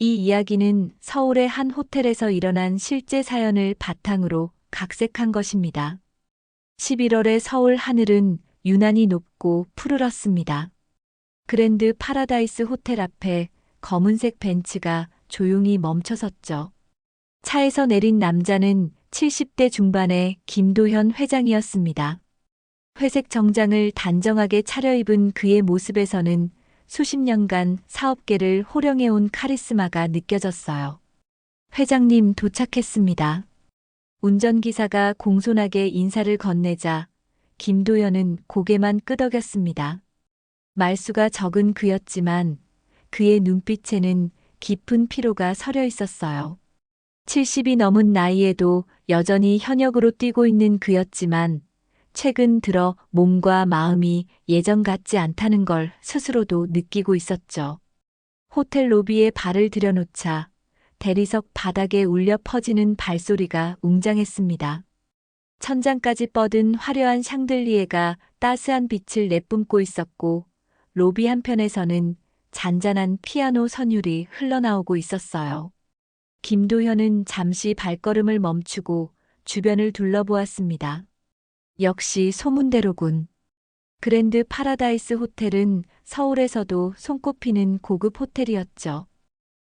이 이야기는 서울의 한 호텔에서 일어난 실제 사연을 바탕으로 각색한 것입니다. 11월의 서울 하늘은 유난히 높고 푸르렀습니다. 그랜드 파라다이스 호텔 앞에 검은색 벤츠가 조용히 멈춰섰죠. 차에서 내린 남자는 70대 중반의 김도현 회장이었습니다. 회색 정장을 단정하게 차려입은 그의 모습에서는 수십 년간 사업계를 호령해온 카리스마가 느껴졌어요. 회장님 도착했습니다. 운전기사가 공손하게 인사를 건네자 김도현은 고개만 끄덕였습니다. 말수가 적은 그였지만 그의 눈빛에는 깊은 피로가 서려 있었어요. 70이 넘은 나이에도 여전히 현역으로 뛰고 있는 그였지만 최근 들어 몸과 마음이 예전 같지 않다는 걸 스스로도 느끼고 있었죠. 호텔 로비에 발을 들여놓자 대리석 바닥에 울려 퍼지는 발소리가 웅장했습니다. 천장까지 뻗은 화려한 샹들리에가 따스한 빛을 내뿜고 있었고 로비 한편에서는 잔잔한 피아노 선율이 흘러나오고 있었어요. 김도현은 잠시 발걸음을 멈추고 주변을 둘러보았습니다. 역시 소문대로군. 그랜드 파라다이스 호텔은 서울에서도 손꼽히는 고급 호텔이었죠.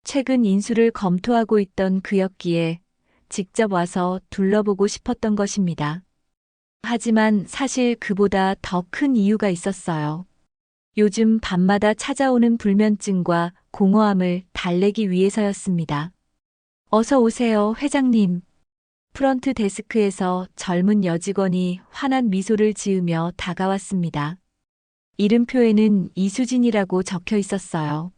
최근 인수를 검토하고 있던 그였기에 직접 와서 둘러보고 싶었던 것입니다. 하지만 사실 그보다 더 큰 이유가 있었어요. 요즘 밤마다 찾아오는 불면증과 공허함을 달래기 위해서였습니다. 어서 오세요, 회장님. 프런트 데스크에서 젊은 여직원이 환한 미소를 지으며 다가왔습니다. 이름표에는 이수진이라고 적혀 있었어요.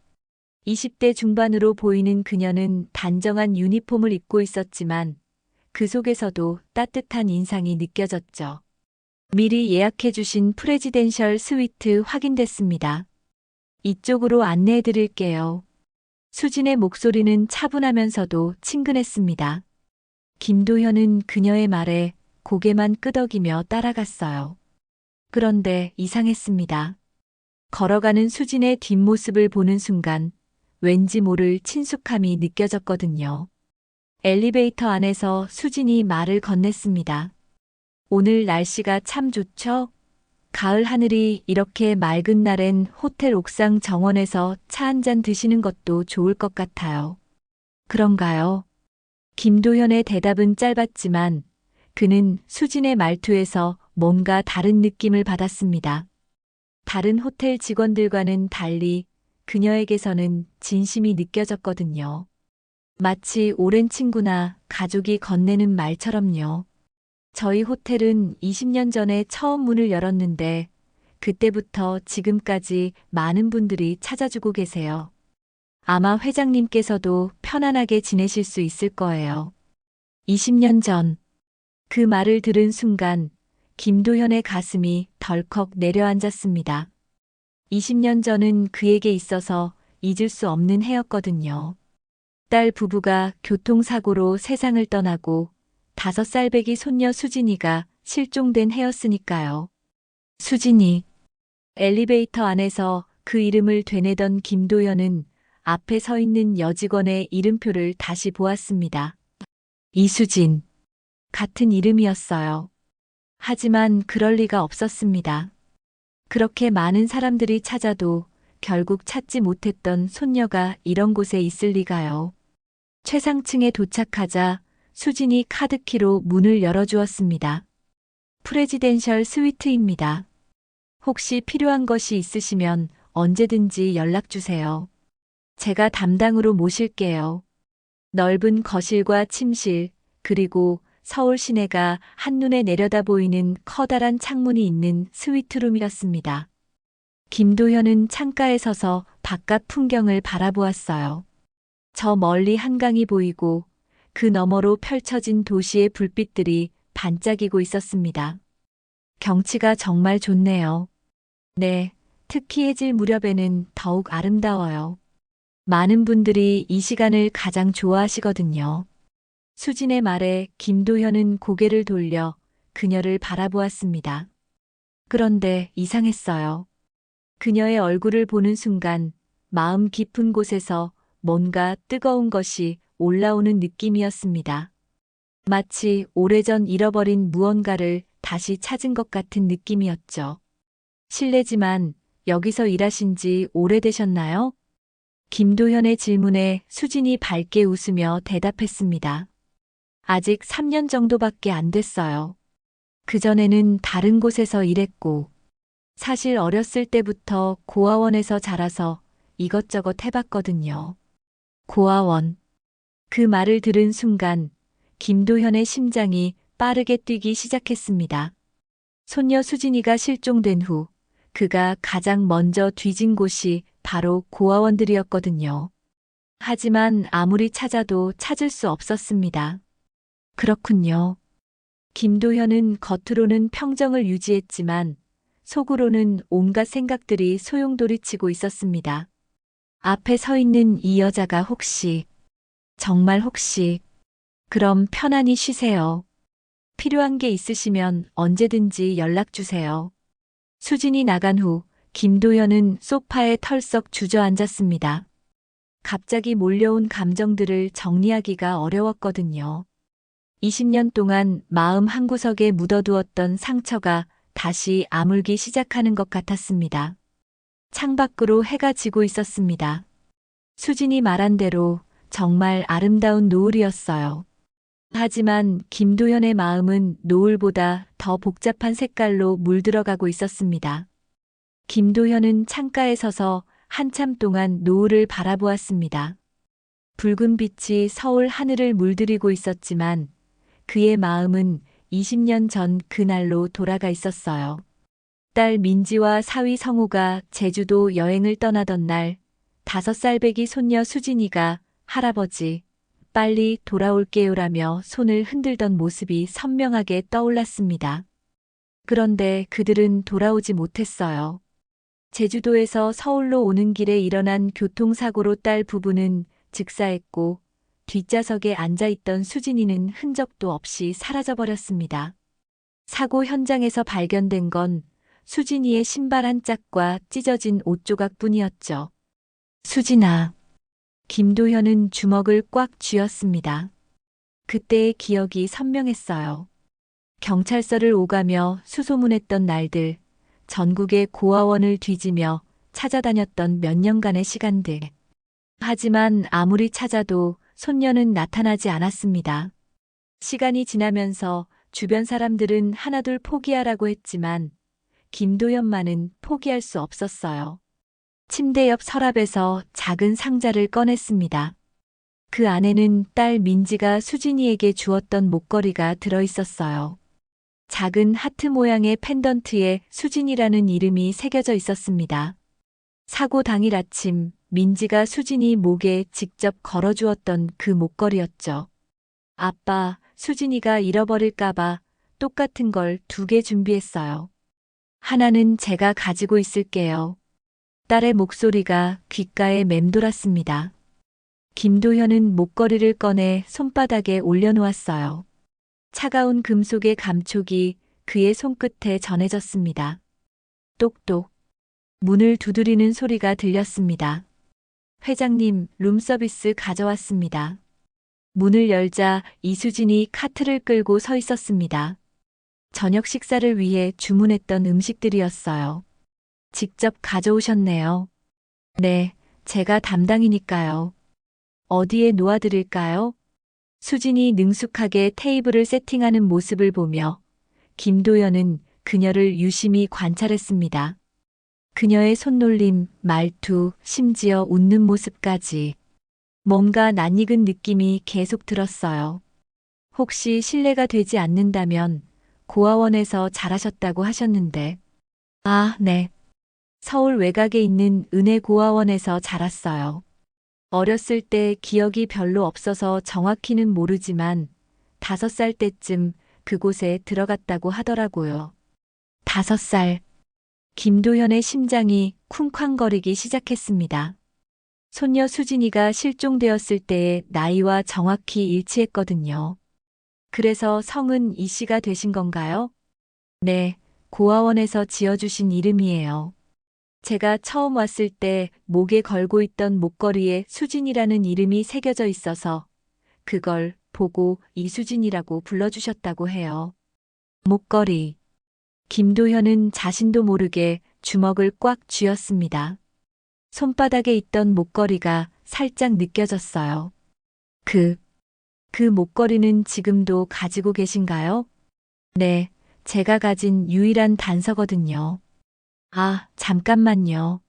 20대 중반으로 보이는 그녀는 단정한 유니폼을 입고 있었지만 그 속에서도 따뜻한 인상이 느껴졌죠. 미리 예약해 주신 프레지덴셜 스위트 확인됐습니다. 이쪽으로 안내해 드릴게요. 수진의 목소리는 차분하면서도 친근했습니다. 김도현은 그녀의 말에 고개만 끄덕이며 따라갔어요. 그런데 이상했습니다. 걸어가는 수진의 뒷모습을 보는 순간 왠지 모를 친숙함이 느껴졌거든요. 엘리베이터 안에서 수진이 말을 건넸습니다. 오늘 날씨가 참 좋죠? 가을 하늘이 이렇게 맑은 날엔 호텔 옥상 정원에서 차 한잔 드시는 것도 좋을 것 같아요. 그런가요? 김도현의 대답은 짧았지만 그는 수진의 말투에서 뭔가 다른 느낌을 받았습니다. 다른 호텔 직원들과는 달리 그녀에게서는 진심이 느껴졌거든요. 마치 오랜 친구나 가족이 건네는 말처럼요. 저희 호텔은 20년 전에 처음 문을 열었는데 그때부터 지금까지 많은 분들이 찾아주고 계세요. 아마 회장님께서도 편안하게 지내실 수 있을 거예요. 20년 전, 그 말을 들은 순간 김도현의 가슴이 덜컥 내려앉았습니다. 20년 전은 그에게 있어서 잊을 수 없는 해였거든요. 딸 부부가 교통사고로 세상을 떠나고 5살배기 손녀 수진이가 실종된 해였으니까요. 수진이. 엘리베이터 안에서 그 이름을 되뇌던 김도현은 앞에 서 있는 여직원의 이름표를 다시 보았습니다. 이수진. 같은 이름이었어요. 하지만 그럴 리가 없었습니다. 그렇게 많은 사람들이 찾아도 결국 찾지 못했던 손녀가 이런 곳에 있을 리가요. 최상층에 도착하자 수진이 카드키로 문을 열어주었습니다. 프레지덴셜 스위트입니다. 혹시 필요한 것이 있으시면 언제든지 연락주세요. 제가 담당으로 모실게요. 넓은 거실과 침실, 그리고 서울 시내가 한눈에 내려다 보이는 커다란 창문이 있는 스위트룸이었습니다. 김도현은 창가에 서서 바깥 풍경을 바라보았어요. 저 멀리 한강이 보이고 그 너머로 펼쳐진 도시의 불빛들이 반짝이고 있었습니다. 경치가 정말 좋네요. 네, 특히 해질 무렵에는 더욱 아름다워요. 많은 분들이 이 시간을 가장 좋아하시거든요. 수진의 말에 김도현은 고개를 돌려 그녀를 바라보았습니다. 그런데 이상했어요. 그녀의 얼굴을 보는 순간 마음 깊은 곳에서 뭔가 뜨거운 것이 올라오는 느낌이었습니다. 마치 오래전 잃어버린 무언가를 다시 찾은 것 같은 느낌이었죠. 실례지만 여기서 일하신 지 오래되셨나요? 김도현의 질문에 수진이 밝게 웃으며 대답했습니다. 아직 3년 정도밖에 안 됐어요. 그전에는 다른 곳에서 일했고, 사실 어렸을 때부터 고아원에서 자라서 이것저것 해봤거든요. 고아원. 그 말을 들은 순간 김도현의 심장이 빠르게 뛰기 시작했습니다. 손녀 수진이가 실종된 후 그가 가장 먼저 뒤진 곳이 바로 고아원들이었거든요. 하지만 아무리 찾아도 찾을 수 없었습니다. 그렇군요. 김도현은 겉으로는 평정을 유지했지만 속으로는 온갖 생각들이 소용돌이치고 있었습니다. 앞에 서 있는 이 여자가 혹시, 정말 혹시, 그럼 편안히 쉬세요. 필요한 게 있으시면 언제든지 연락 주세요. 수진이 나간 후 김도현은 소파에 털썩 주저앉았습니다. 갑자기 몰려온 감정들을 정리하기가 어려웠거든요. 20년 동안 마음 한구석에 묻어두었던 상처가 다시 아물기 시작하는 것 같았습니다. 창밖으로 해가 지고 있었습니다. 수진이 말한 대로 정말 아름다운 노을이었어요. 하지만 김도현의 마음은 노을보다 더 복잡한 색깔로 물들어가고 있었습니다. 김도현은 창가에 서서 한참 동안 노을을 바라보았습니다. 붉은 빛이 서울 하늘을 물들이고 있었지만 그의 마음은 20년 전 그날로 돌아가 있었어요. 딸 민지와 사위 성우가 제주도 여행을 떠나던 날 5살배기 손녀 수진이가 할아버지, 빨리 돌아올게요라며 손을 흔들던 모습이 선명하게 떠올랐습니다. 그런데 그들은 돌아오지 못했어요. 제주도에서 서울로 오는 길에 일어난 교통사고로 딸 부부는 즉사했고 뒷좌석에 앉아있던 수진이는 흔적도 없이 사라져버렸습니다. 사고 현장에서 발견된 건 수진이의 신발 한 짝과 찢어진 옷 조각뿐이었죠. 수진아. 김도현은 주먹을 꽉 쥐었습니다. 그때의 기억이 선명했어요. 경찰서를 오가며 수소문했던 날들, 전국의 고아원을 뒤지며 찾아다녔던 몇 년간의 시간들. 하지만 아무리 찾아도 손녀는 나타나지 않았습니다. 시간이 지나면서 주변 사람들은 하나둘 포기하라고 했지만 김도현만은 포기할 수 없었어요. 침대 옆 서랍에서 작은 상자를 꺼냈습니다. 그 안에는 딸 민지가 수진이에게 주었던 목걸이가 들어있었어요. 작은 하트 모양의 펜던트에 수진이라는 이름이 새겨져 있었습니다. 사고 당일 아침 민지가 수진이 목에 직접 걸어주었던 그 목걸이였죠. 아빠, 수진이가 잃어버릴까봐 똑같은 걸 2개 준비했어요. 하나는 제가 가지고 있을게요. 딸의 목소리가 귓가에 맴돌았습니다. 김도현은 목걸이를 꺼내 손바닥에 올려놓았어요. 차가운 금속의 감촉이 그의 손끝에 전해졌습니다. 똑똑. 문을 두드리는 소리가 들렸습니다. 회장님, 룸서비스 가져왔습니다. 문을 열자 이수진이 카트를 끌고 서 있었습니다. 저녁 식사를 위해 주문했던 음식들이었어요. 직접 가져오셨네요. 네, 제가 담당이니까요. 어디에 놓아드릴까요? 수진이 능숙하게 테이블을 세팅하는 모습을 보며 김도현은 그녀를 유심히 관찰했습니다. 그녀의 손놀림, 말투, 심지어 웃는 모습까지 뭔가 낯익은 느낌이 계속 들었어요. 혹시 실례가 되지 않는다면 고아원에서 자라셨다고 하셨는데. 아, 네. 서울 외곽에 있는 은혜고아원에서 자랐어요. 어렸을 때 기억이 별로 없어서 정확히는 모르지만 5살 때쯤 그곳에 들어갔다고 하더라고요. 5살. 김도현의 심장이 쿵쾅거리기 시작했습니다. 손녀 수진이가 실종되었을 때의 나이와 정확히 일치했거든요. 그래서 성은 이 씨가 되신 건가요? 네, 고아원에서 지어주신 이름이에요. 제가 처음 왔을 때 목에 걸고 있던 목걸이에 수진이라는 이름이 새겨져 있어서 그걸 보고 이수진이라고 불러주셨다고 해요. 목걸이. 김도현은 자신도 모르게 주먹을 꽉 쥐었습니다. 손바닥에 있던 목걸이가 살짝 느껴졌어요. 그 목걸이는 지금도 가지고 계신가요? 네, 제가 가진 유일한 단서거든요. 아, 잠깐만요.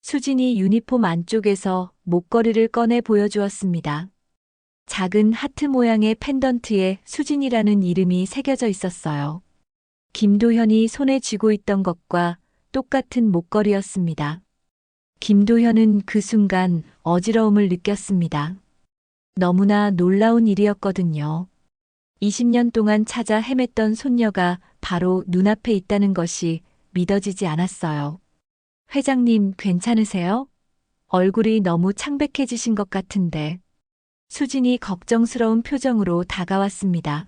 수진이 유니폼 안쪽에서 목걸이를 꺼내 보여주었습니다. 작은 하트 모양의 펜던트에 수진이라는 이름이 새겨져 있었어요. 김도현이 손에 쥐고 있던 것과 똑같은 목걸이였습니다. 김도현은 그 순간 어지러움을 느꼈습니다. 너무나 놀라운 일이었거든요. 20년 동안 찾아 헤맸던 손녀가 바로 눈앞에 있다는 것이 믿어지지 않았어요. 회장님, 괜찮으세요? 얼굴이 너무 창백해지신 것 같은데. 수진이 걱정스러운 표정으로 다가왔습니다.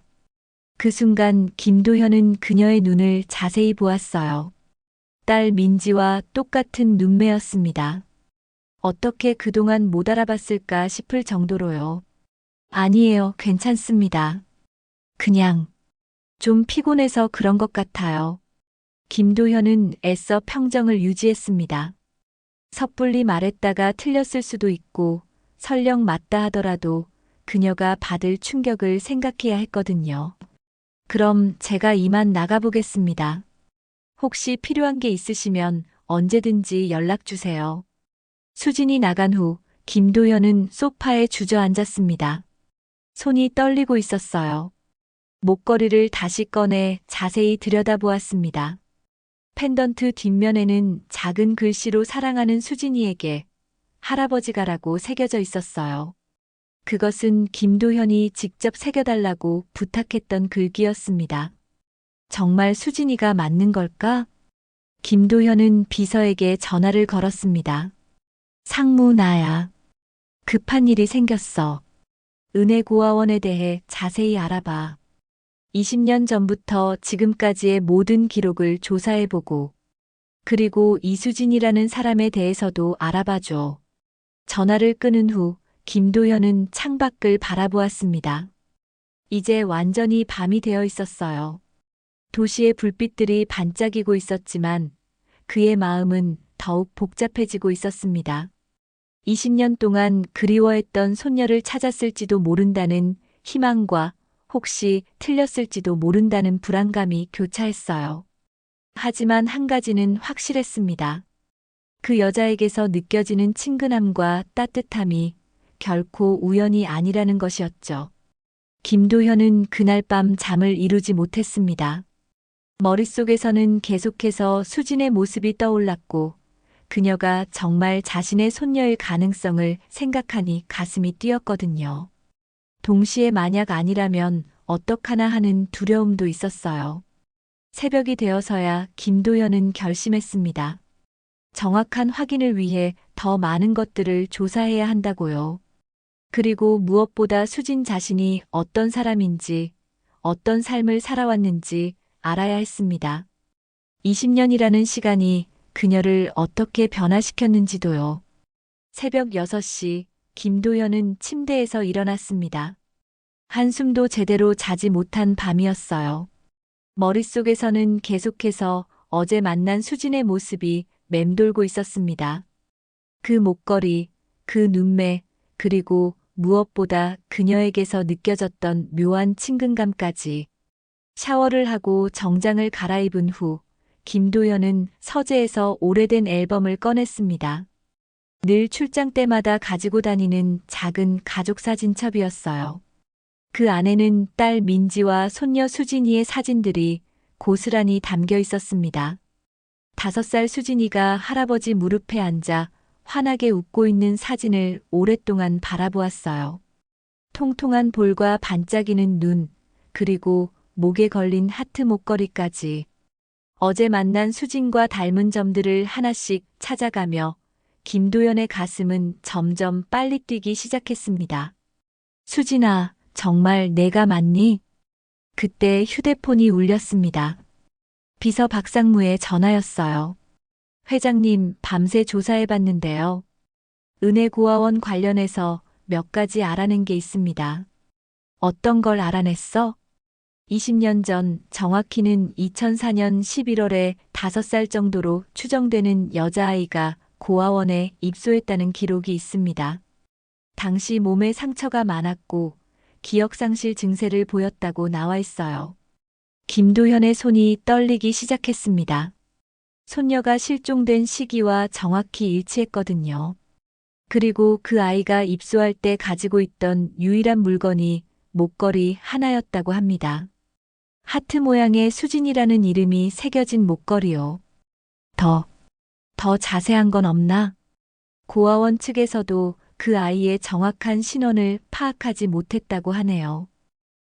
그 순간 김도현은 그녀의 눈을 자세히 보았어요. 딸 민지와 똑같은 눈매였습니다. 어떻게 그동안 못 알아봤을까 싶을 정도로요. 아니에요, 괜찮습니다. 그냥 좀 피곤해서 그런 것 같아요. 김도현은 애써 평정을 유지했습니다. 섣불리 말했다가 틀렸을 수도 있고 설령 맞다 하더라도 그녀가 받을 충격을 생각해야 했거든요. 그럼 제가 이만 나가보겠습니다. 혹시 필요한 게 있으시면 언제든지 연락 주세요. 수진이 나간 후 김도현은 소파에 주저앉았습니다. 손이 떨리고 있었어요. 목걸이를 다시 꺼내 자세히 들여다보았습니다. 펜던트 뒷면에는 작은 글씨로 사랑하는 수진이에게 할아버지가라고 새겨져 있었어요. 그것은 김도현이 직접 새겨달라고 부탁했던 글귀였습니다. 정말 수진이가 맞는 걸까? 김도현은 비서에게 전화를 걸었습니다. 상무 나야. 급한 일이 생겼어. 은혜고아원에 대해 자세히 알아봐. 20년 전부터 지금까지의 모든 기록을 조사해보고, 그리고 이수진이라는 사람에 대해서도 알아봐줘. 전화를 끊은 후 김도현은 창밖을 바라보았습니다. 이제 완전히 밤이 되어 있었어요. 도시의 불빛들이 반짝이고 있었지만 그의 마음은 더욱 복잡해지고 있었습니다. 20년 동안 그리워했던 손녀를 찾았을지도 모른다는 희망과 혹시 틀렸을지도 모른다는 불안감이 교차했어요. 하지만 한 가지는 확실했습니다. 그 여자에게서 느껴지는 친근함과 따뜻함이 결코 우연이 아니라는 것이었죠. 김도현은 그날 밤 잠을 이루지 못했습니다. 머릿속에서는 계속해서 수진의 모습이 떠올랐고 그녀가 정말 자신의 손녀일 가능성을 생각하니 가슴이 뛰었거든요. 동시에 만약 아니라면 어떡하나 하는 두려움도 있었어요. 새벽이 되어서야 김도현은 결심했습니다. 정확한 확인을 위해 더 많은 것들을 조사해야 한다고요. 그리고 무엇보다 수진 자신이 어떤 사람인지, 어떤 삶을 살아왔는지 알아야 했습니다. 20년이라는 시간이 그녀를 어떻게 변화시켰는지도요. 새벽 6시, 김도현은 침대에서 일어났습니다. 한숨도 제대로 자지 못한 밤이었어요. 머릿속에서는 계속해서 어제 만난 수진의 모습이 맴돌고 있었습니다. 그 목걸이, 그 눈매, 그리고 무엇보다 그녀에게서 느껴졌던 묘한 친근감까지. 샤워를 하고 정장을 갈아입은 후 김도현은 서재에서 오래된 앨범을 꺼냈습니다. 늘 출장 때마다 가지고 다니는 작은 가족 사진첩이었어요. 그 안에는 딸 민지와 손녀 수진이의 사진들이 고스란히 담겨 있었습니다. 5살 수진이가 할아버지 무릎에 앉아 환하게 웃고 있는 사진을 오랫동안 바라보았어요. 통통한 볼과 반짝이는 눈, 그리고 목에 걸린 하트 목걸이까지. 어제 만난 수진과 닮은 점들을 하나씩 찾아가며 김도연의 가슴은 점점 빨리 뛰기 시작했습니다. 수진아, 정말 내가 맞니? 그때 휴대폰이 울렸습니다. 비서 박상무의 전화였어요. 회장님, 밤새 조사해봤는데요. 은혜고아원 관련해서 몇 가지 알아낸 게 있습니다. 어떤 걸 알아냈어? 20년 전, 정확히는 2004년 11월에 5살 정도로 추정되는 여자아이가 고아원에 입소했다는 기록이 있습니다. 당시 몸에 상처가 많았고 기억상실 증세를 보였다고 나와 있어요. 김도현의 손이 떨리기 시작했습니다. 손녀가 실종된 시기와 정확히 일치했거든요. 그리고 그 아이가 입소할 때 가지고 있던 유일한 물건이 목걸이 하나였다고 합니다. 하트 모양의 수진이라는 이름이 새겨진 목걸이요. 더 자세한 건 없나? 고아원 측에서도 그 아이의 정확한 신원을 파악하지 못했다고 하네요.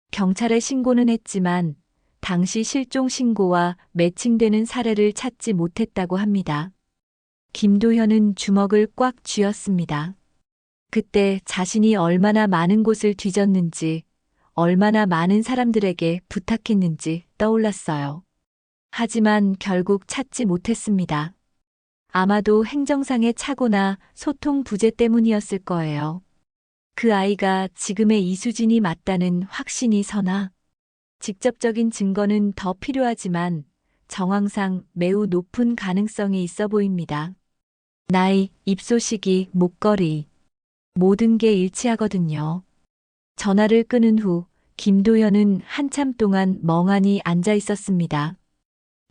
경찰에 신고는 했지만 당시 실종 신고와 매칭되는 사례를 찾지 못했다고 합니다. 김도현은 주먹을 꽉 쥐었습니다. 그때 자신이 얼마나 많은 곳을 뒤졌는지, 얼마나 많은 사람들에게 부탁했는지 떠올랐어요. 하지만 결국 찾지 못했습니다. 아마도 행정상의 착오나 소통 부재 때문이었을 거예요. 그 아이가 지금의 이수진이 맞다는 확신이 서나 직접적인 증거는 더 필요하지만 정황상 매우 높은 가능성이 있어 보입니다. 나이, 입소 시기, 목걸이. 모든 게 일치하거든요. 전화를 끊은 후 김도현은 한참 동안 멍하니 앉아 있었습니다.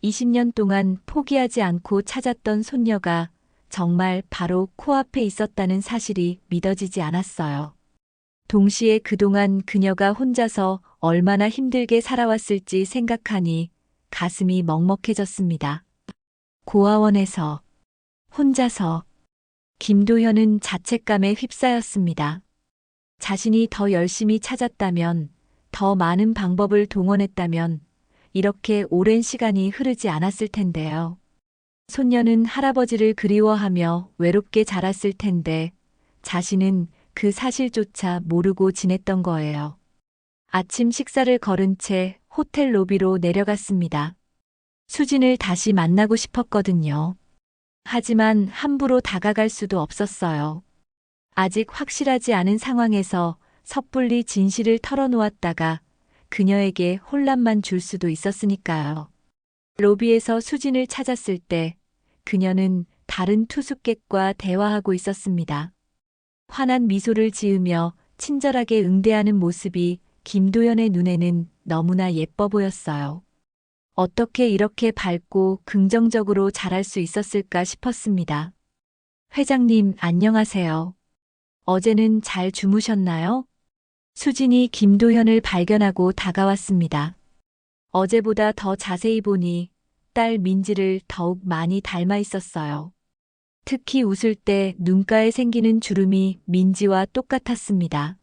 20년 동안 포기하지 않고 찾았던 손녀가 정말 바로 코앞에 있었다는 사실이 믿어지지 않았어요. 동시에 그동안 그녀가 혼자서 얼마나 힘들게 살아왔을지 생각하니 가슴이 먹먹해졌습니다. 고아원에서 혼자서 김도현은 자책감에 휩싸였습니다. 자신이 더 열심히 찾았다면, 더 많은 방법을 동원했다면 이렇게 오랜 시간이 흐르지 않았을 텐데요. 손녀는 할아버지를 그리워하며 외롭게 자랐을 텐데 자신은 그 사실조차 모르고 지냈던 거예요. 아침 식사를 거른 채 호텔 로비로 내려갔습니다. 수진을 다시 만나고 싶었거든요. 하지만 함부로 다가갈 수도 없었어요. 아직 확실하지 않은 상황에서 섣불리 진실을 털어놓았다가 그녀에게 혼란만 줄 수도 있었으니까요. 로비에서 수진을 찾았을 때 그녀는 다른 투숙객과 대화하고 있었습니다. 환한 미소를 지으며 친절하게 응대하는 모습이 김도연의 눈에는 너무나 예뻐 보였어요. 어떻게 이렇게 밝고 긍정적으로 자랄 수 있었을까 싶었습니다. 회장님, 안녕하세요. 어제는 잘 주무셨나요? 수진이 김도현을 발견하고 다가왔습니다. 어제보다 더 자세히 보니 딸 민지를 더욱 많이 닮아 있었어요. 특히 웃을 때 눈가에 생기는 주름이 민지와 똑같았습니다.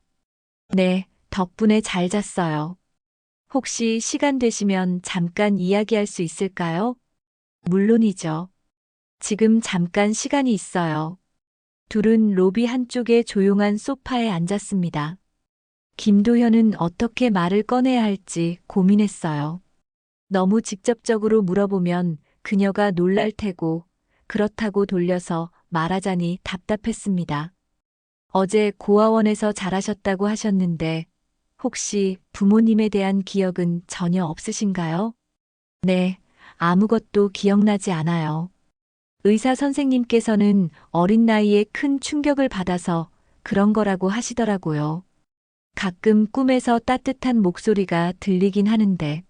네, 덕분에 잘 잤어요. 혹시 시간 되시면 잠깐 이야기할 수 있을까요? 물론이죠. 지금 잠깐 시간이 있어요. 둘은 로비 한쪽의 조용한 소파에 앉았습니다. 김도현은 어떻게 말을 꺼내야 할지 고민했어요. 너무 직접적으로 물어보면 그녀가 놀랄 테고 그렇다고 돌려서 말하자니 답답했습니다. 어제 고아원에서 자라셨다고 하셨는데 혹시 부모님에 대한 기억은 전혀 없으신가요? 네, 아무것도 기억나지 않아요. 의사 선생님께서는 어린 나이에 큰 충격을 받아서 그런 거라고 하시더라고요. 가끔 꿈에서 따뜻한 목소리가 들리긴 하는데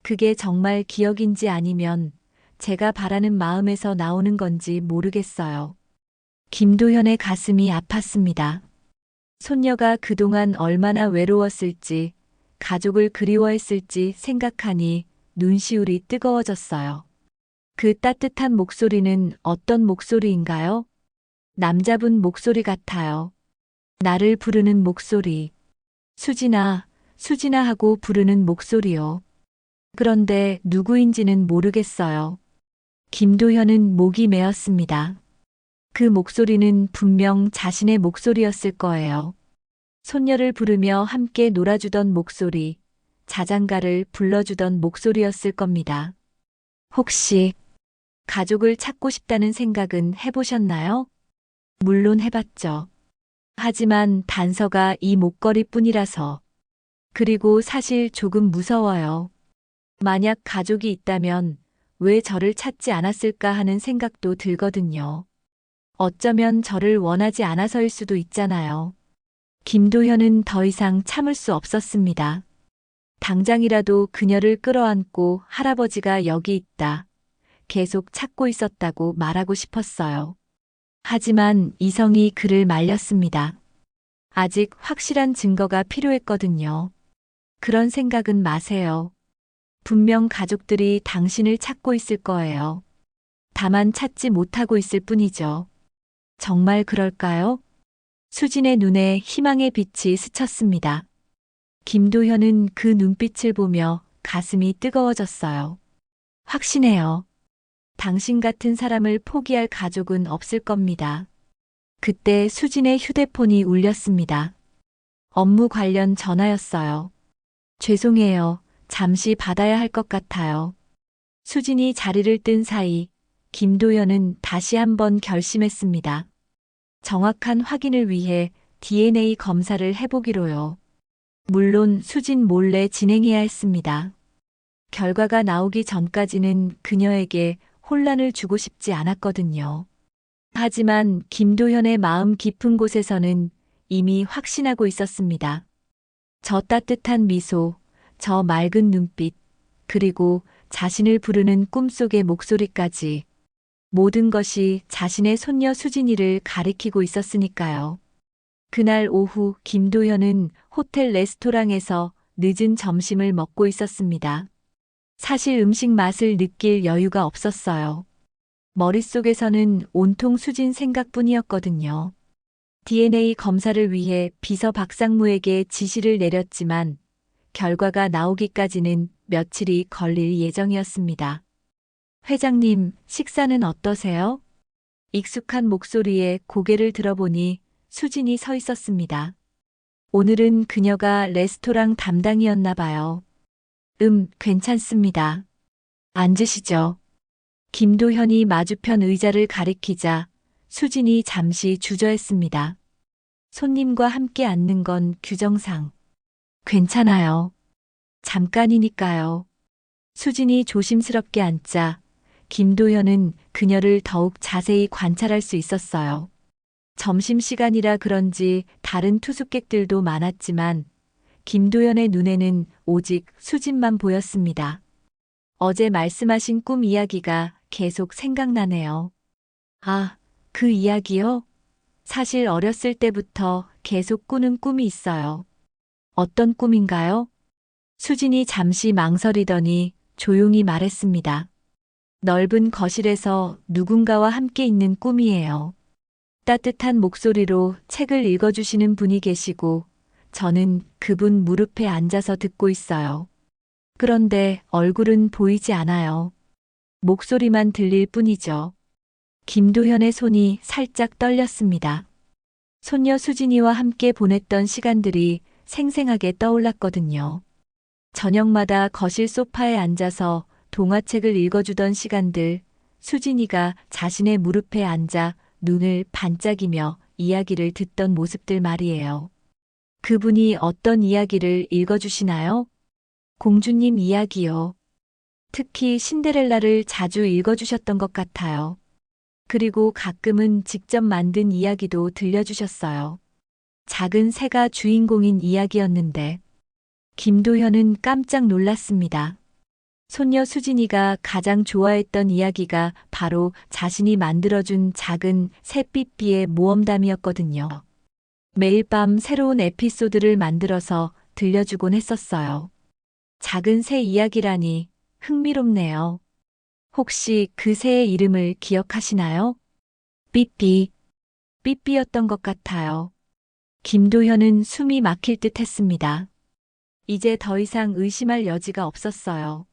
그게 정말 기억인지 아니면 제가 바라는 마음에서 나오는 건지 모르겠어요. 김도현의 가슴이 아팠습니다. 손녀가 그동안 얼마나 외로웠을지, 가족을 그리워했을지 생각하니 눈시울이 뜨거워졌어요. 그 따뜻한 목소리는 어떤 목소리인가요? 남자분 목소리 같아요. 나를 부르는 목소리. 수진아, 수진아 하고 부르는 목소리요. 그런데 누구인지는 모르겠어요. 김도현은 목이 메었습니다. 그 목소리는 분명 자신의 목소리였을 거예요. 손녀를 부르며 함께 놀아주던 목소리, 자장가를 불러주던 목소리였을 겁니다. 혹시 가족을 찾고 싶다는 생각은 해보셨나요? 물론 해봤죠. 하지만 단서가 이 목걸이뿐이라서. 그리고 사실 조금 무서워요. 만약 가족이 있다면 왜 저를 찾지 않았을까 하는 생각도 들거든요. 어쩌면 저를 원하지 않아서일 수도 있잖아요. 김도현은 더 이상 참을 수 없었습니다. 당장이라도 그녀를 끌어안고 할아버지가 여기 있다. 계속 찾고 있었다고 말하고 싶었어요. 하지만 이성이 그를 말렸습니다. 아직 확실한 증거가 필요했거든요. 그런 생각은 마세요. 분명 가족들이 당신을 찾고 있을 거예요. 다만 찾지 못하고 있을 뿐이죠. 정말 그럴까요? 수진의 눈에 희망의 빛이 스쳤습니다. 김도현은 그 눈빛을 보며 가슴이 뜨거워졌어요. 확신해요. 당신 같은 사람을 포기할 가족은 없을 겁니다. 그때 수진의 휴대폰이 울렸습니다. 업무 관련 전화였어요. 죄송해요. 잠시 받아야 할 것 같아요. 수진이 자리를 뜬 사이 김도현은 다시 한번 결심했습니다. 정확한 확인을 위해 DNA 검사를 해보기로요. 물론 수진 몰래 진행해야 했습니다. 결과가 나오기 전까지는 그녀에게 혼란을 주고 싶지 않았거든요. 하지만 김도현의 마음 깊은 곳에서는 이미 확신하고 있었습니다. 저 따뜻한 미소, 저 맑은 눈빛, 그리고 자신을 부르는 꿈속의 목소리까지 모든 것이 자신의 손녀 수진이를 가리키고 있었으니까요. 그날 오후 김도현은 호텔 레스토랑에서 늦은 점심을 먹고 있었습니다. 사실 음식 맛을 느낄 여유가 없었어요. 머릿속에서는 온통 수진 생각뿐이었거든요. DNA 검사를 위해 비서 박상무에게 지시를 내렸지만 결과가 나오기까지는 며칠이 걸릴 예정이었습니다. 회장님, 식사는 어떠세요? 익숙한 목소리에 고개를 들어보니 수진이 서 있었습니다. 오늘은 그녀가 레스토랑 담당이었나 봐요. 괜찮습니다. 앉으시죠. 김도현이 마주편 의자를 가리키자 수진이 잠시 주저했습니다. 손님과 함께 앉는 건 규정상. 괜찮아요. 잠깐이니까요. 수진이 조심스럽게 앉자 김도현은 그녀를 더욱 자세히 관찰할 수 있었어요. 점심시간이라 그런지 다른 투숙객들도 많았지만 김도현의 눈에는 오직 수진만 보였습니다. 어제 말씀하신 꿈 이야기가 계속 생각나네요. 아, 그 이야기요? 사실 어렸을 때부터 계속 꾸는 꿈이 있어요. 어떤 꿈인가요? 수진이 잠시 망설이더니 조용히 말했습니다. 넓은 거실에서 누군가와 함께 있는 꿈이에요. 따뜻한 목소리로 책을 읽어주시는 분이 계시고 저는 그분 무릎에 앉아서 듣고 있어요. 그런데 얼굴은 보이지 않아요. 목소리만 들릴 뿐이죠. 김도현의 손이 살짝 떨렸습니다. 손녀 수진이와 함께 보냈던 시간들이 생생하게 떠올랐거든요. 저녁마다 거실 소파에 앉아서 동화책을 읽어주던 시간들, 수진이가 자신의 무릎에 앉아 눈을 반짝이며 이야기를 듣던 모습들 말이에요. 그분이 어떤 이야기를 읽어주시나요? 공주님 이야기요. 특히 신데렐라를 자주 읽어주셨던 것 같아요. 그리고 가끔은 직접 만든 이야기도 들려주셨어요. 작은 새가 주인공인 이야기였는데 김도현은 깜짝 놀랐습니다. 손녀 수진이가 가장 좋아했던 이야기가 바로 자신이 만들어준 작은 새삐삐의 모험담이었거든요. 매일 밤 새로운 에피소드를 만들어서 들려주곤 했었어요. 작은 새 이야기라니 흥미롭네요. 혹시 그 새의 이름을 기억하시나요? 삐삐. 삐삐였던 것 같아요. 김도현은 숨이 막힐 듯 했습니다. 이제 더 이상 의심할 여지가 없었어요.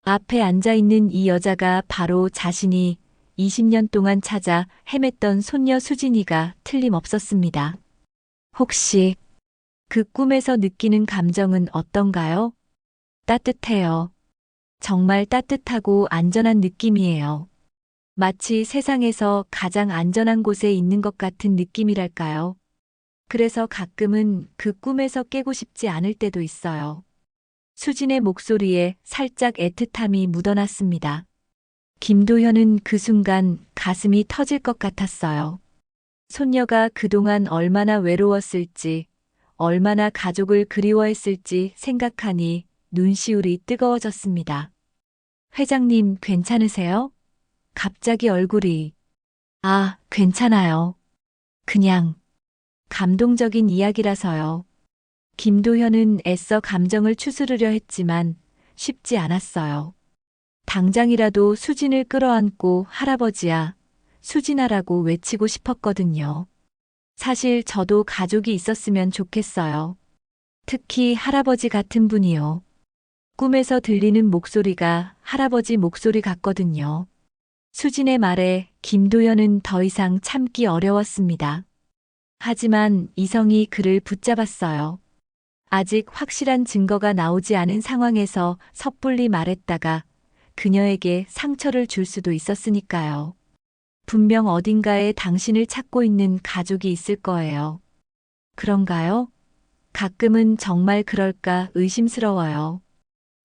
앞에 앉아있는 이 여자가 바로 자신이 20년 동안 찾아 헤맸던 손녀 수진이가 틀림없었습니다. 혹시 그 꿈에서 느끼는 감정은 어떤가요? 따뜻해요. 정말 따뜻하고 안전한 느낌이에요. 마치 세상에서 가장 안전한 곳에 있는 것 같은 느낌이랄까요. 그래서 가끔은 그 꿈에서 깨고 싶지 않을 때도 있어요. 수진의 목소리에 살짝 애틋함이 묻어났습니다. 김도현은 그 순간 가슴이 터질 것 같았어요. 손녀가 그동안 얼마나 외로웠을지, 얼마나 가족을 그리워했을지 생각하니 눈시울이 뜨거워졌습니다. 회장님 괜찮으세요? 갑자기 얼굴이. 아, 괜찮아요. 그냥 감동적인 이야기라서요. 김도현은 애써 감정을 추스르려 했지만 쉽지 않았어요. 당장이라도 수진을 끌어안고 할아버지야, 수진아라고 외치고 싶었거든요. 사실 저도 가족이 있었으면 좋겠어요. 특히 할아버지 같은 분이요. 꿈에서 들리는 목소리가 할아버지 목소리 같거든요. 수진의 말에 김도현은 더 이상 참기 어려웠습니다. 하지만 이성이 그를 붙잡았어요. 아직 확실한 증거가 나오지 않은 상황에서 섣불리 말했다가 그녀에게 상처를 줄 수도 있었으니까요. 분명 어딘가에 당신을 찾고 있는 가족이 있을 거예요. 그런가요? 가끔은 정말 그럴까 의심스러워요.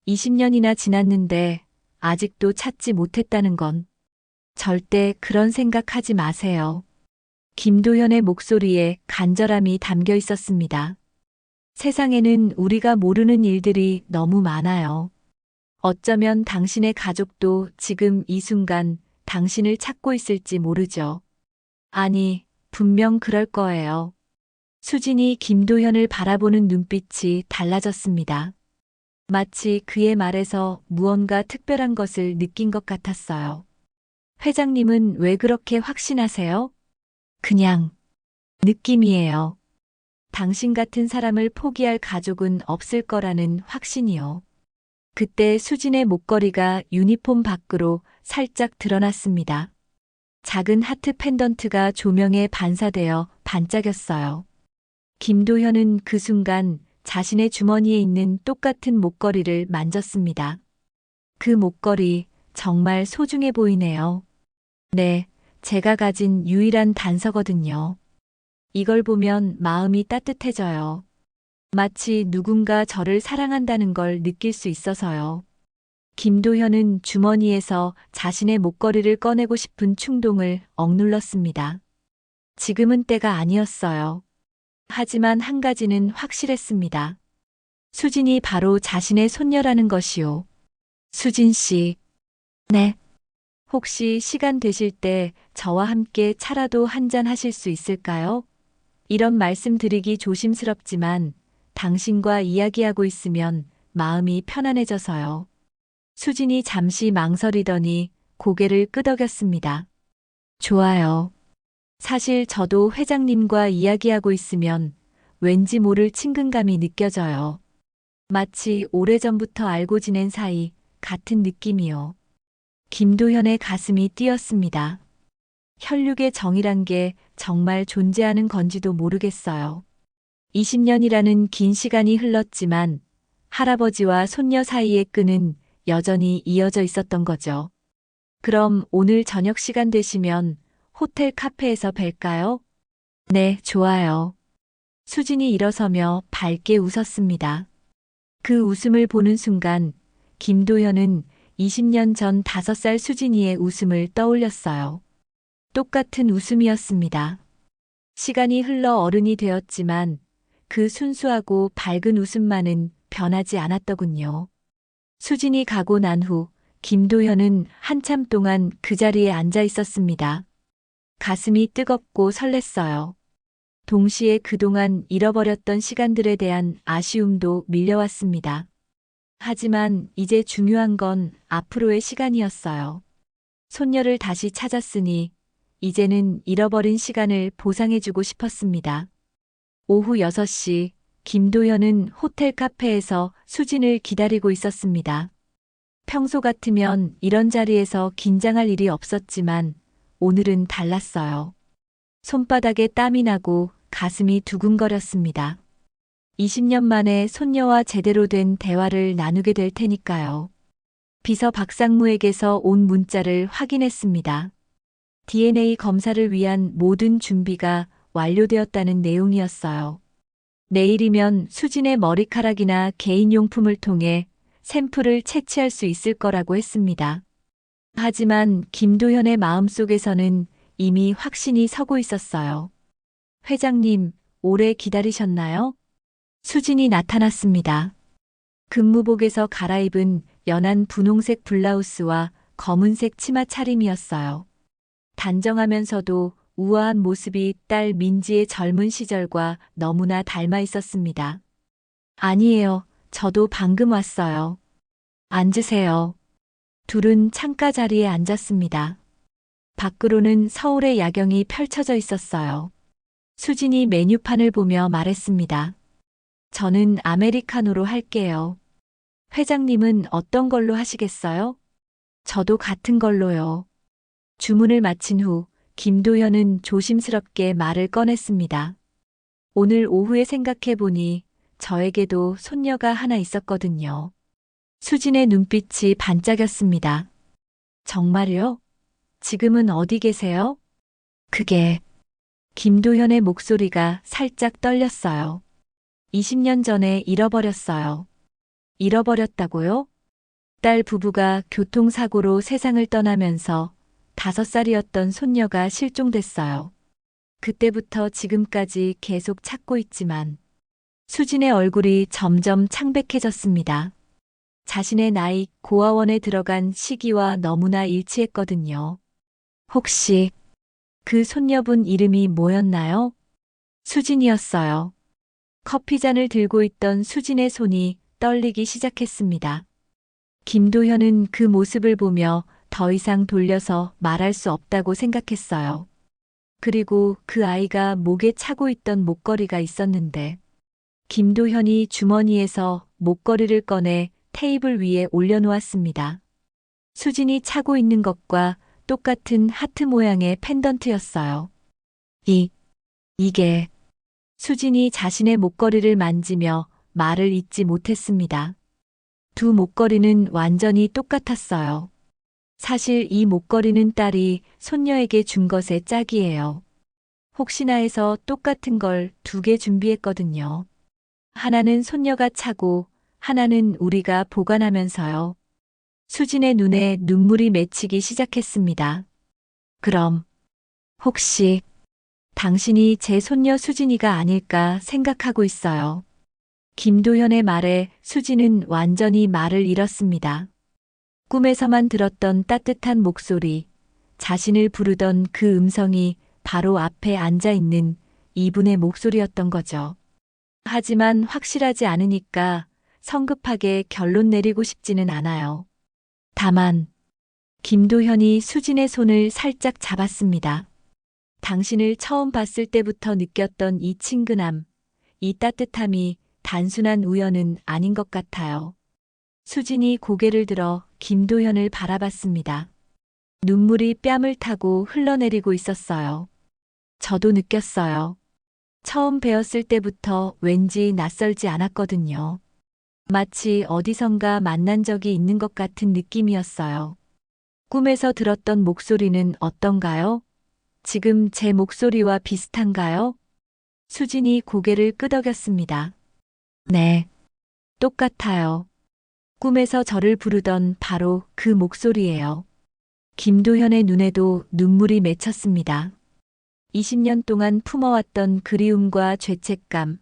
20년이나 지났는데 아직도 찾지 못했다는 건 절대 그런 생각하지 마세요. 김도현의 목소리에 간절함이 담겨 있었습니다. 세상에는 우리가 모르는 일들이 너무 많아요. 어쩌면 당신의 가족도 지금 이 순간 당신을 찾고 있을지 모르죠. 아니, 분명 그럴 거예요. 수진이 김도현을 바라보는 눈빛이 달라졌습니다. 마치 그의 말에서 무언가 특별한 것을 느낀 것 같았어요. 회장님은 왜 그렇게 확신하세요? 그냥 느낌이에요. 당신 같은 사람을 포기할 가족은 없을 거라는 확신이요. 그때 수진의 목걸이가 유니폼 밖으로 살짝 드러났습니다. 작은 하트 펜던트가 조명에 반사되어 반짝였어요. 김도현은 그 순간 자신의 주머니에 있는 똑같은 목걸이를 만졌습니다. 그 목걸이 정말 소중해 보이네요. 네, 제가 가진 유일한 단서거든요. 이걸 보면 마음이 따뜻해져요. 마치 누군가 저를 사랑한다는 걸 느낄 수 있어서요. 김도현은 주머니에서 자신의 목걸이를 꺼내고 싶은 충동을 억눌렀습니다. 지금은 때가 아니었어요. 하지만 한 가지는 확실했습니다. 수진이 바로 자신의 손녀라는 것이요. 수진 씨. 네. 혹시 시간 되실 때 저와 함께 차라도 한잔 하실 수 있을까요? 이런 말씀 드리기 조심스럽지만 당신과 이야기하고 있으면 마음이 편안해져서요. 수진이 잠시 망설이더니 고개를 끄덕였습니다. 좋아요. 사실 저도 회장님과 이야기하고 있으면 왠지 모를 친근감이 느껴져요. 마치 오래전부터 알고 지낸 사이 같은 느낌이요. 김도현의 가슴이 뛰었습니다. 혈육의 정이란 게 정말 존재하는 건지도 모르겠어요. 20년이라는 긴 시간이 흘렀지만 할아버지와 손녀 사이의 끈은 여전히 이어져 있었던 거죠. 그럼 오늘 저녁 시간 되시면 호텔 카페에서 뵐까요? 네, 좋아요. 수진이 일어서며 밝게 웃었습니다. 그 웃음을 보는 순간 김도현은 20년 전 5살 수진이의 웃음을 떠올렸어요. 똑같은 웃음이었습니다. 시간이 흘러 어른이 되었지만 그 순수하고 밝은 웃음만은 변하지 않았더군요. 수진이 가고 난 후 김도현은 한참 동안 그 자리에 앉아 있었습니다. 가슴이 뜨겁고 설렜어요. 동시에 그동안 잃어버렸던 시간들에 대한 아쉬움도 밀려왔습니다. 하지만 이제 중요한 건 앞으로의 시간이었어요. 손녀를 다시 찾았으니 이제는 잃어버린 시간을 보상해주고 싶었습니다. 오후 6시 김도현은 호텔 카페에서 수진을 기다리고 있었습니다. 평소 같으면 이런 자리에서 긴장할 일이 없었지만 오늘은 달랐어요. 손바닥에 땀이 나고 가슴이 두근거렸습니다. 20년 만에 손녀와 제대로 된 대화를 나누게 될 테니까요. 비서 박상무에게서 온 문자를 확인했습니다. DNA 검사를 위한 모든 준비가 완료되었다는 내용이었어요. 내일이면 수진의 머리카락이나 개인용품을 통해 샘플을 채취할 수 있을 거라고 했습니다. 하지만 김도현의 마음속에서는 이미 확신이 서고 있었어요. 회장님, 오래 기다리셨나요? 수진이 나타났습니다. 근무복에서 갈아입은 연한 분홍색 블라우스와 검은색 치마 차림이었어요. 단정하면서도 우아한 모습이 딸 민지의 젊은 시절과 너무나 닮아 있었습니다. 아니에요. 저도 방금 왔어요. 앉으세요. 둘은 창가 자리에 앉았습니다. 밖으로는 서울의 야경이 펼쳐져 있었어요. 수진이 메뉴판을 보며 말했습니다. 저는 아메리카노로 할게요. 회장님은 어떤 걸로 하시겠어요? 저도 같은 걸로요. 주문을 마친 후 김도현은 조심스럽게 말을 꺼냈습니다. 오늘 오후에 생각해보니 저에게도 손녀가 하나 있었거든요. 수진의 눈빛이 반짝였습니다. 정말요? 지금은 어디 계세요? 그게 김도현의 목소리가 살짝 떨렸어요. 20년 전에 잃어버렸어요. 잃어버렸다고요? 딸 부부가 교통사고로 세상을 떠나면서 5살이었던 손녀가 실종됐어요. 그때부터 지금까지 계속 찾고 있지만 수진의 얼굴이 점점 창백해졌습니다. 자신의 나이 고아원에 들어간 시기와 너무나 일치했거든요. 혹시 그 손녀분 이름이 뭐였나요? 수진이었어요. 커피잔을 들고 있던 수진의 손이 떨리기 시작했습니다. 김도현은 그 모습을 보며 더 이상 돌려서 말할 수 없다고 생각했어요. 그리고 그 아이가 목에 차고 있던 목걸이가 있었는데 김도현이 주머니에서 목걸이를 꺼내 테이블 위에 올려놓았습니다. 수진이 차고 있는 것과 똑같은 하트 모양의 펜던트였어요. 이게 수진이 자신의 목걸이를 만지며 말을 잇지 못했습니다. 두 목걸이는 완전히 똑같았어요. 사실 이 목걸이는 딸이 손녀에게 준 것의 짝이에요. 혹시나 해서 똑같은 걸 2개 준비했거든요. 하나는 손녀가 차고 하나는 우리가 보관하면서요. 수진의 눈에 눈물이 맺히기 시작했습니다. 그럼 혹시 당신이 제 손녀 수진이가 아닐까 생각하고 있어요. 김도현의 말에 수진은 완전히 말을 잃었습니다. 꿈에서만 들었던 따뜻한 목소리, 자신을 부르던 그 음성이 바로 앞에 앉아 있는 이분의 목소리였던 거죠. 하지만 확실하지 않으니까 성급하게 결론 내리고 싶지는 않아요. 다만, 김도현이 수진의 손을 살짝 잡았습니다. 당신을 처음 봤을 때부터 느꼈던 이 친근함, 이 따뜻함이 단순한 우연은 아닌 것 같아요. 수진이 고개를 들어 김도현을 바라봤습니다. 눈물이 뺨을 타고 흘러내리고 있었어요. 저도 느꼈어요. 처음 배웠을 때부터 왠지 낯설지 않았거든요. 마치 어디선가 만난 적이 있는 것 같은 느낌이었어요. 꿈에서 들었던 목소리는 어떤가요? 지금 제 목소리와 비슷한가요? 수진이 고개를 끄덕였습니다. 네, 똑같아요. 꿈에서 저를 부르던 바로 그 목소리예요. 김도현의 눈에도 눈물이 맺혔습니다. 20년 동안 품어왔던 그리움과 죄책감,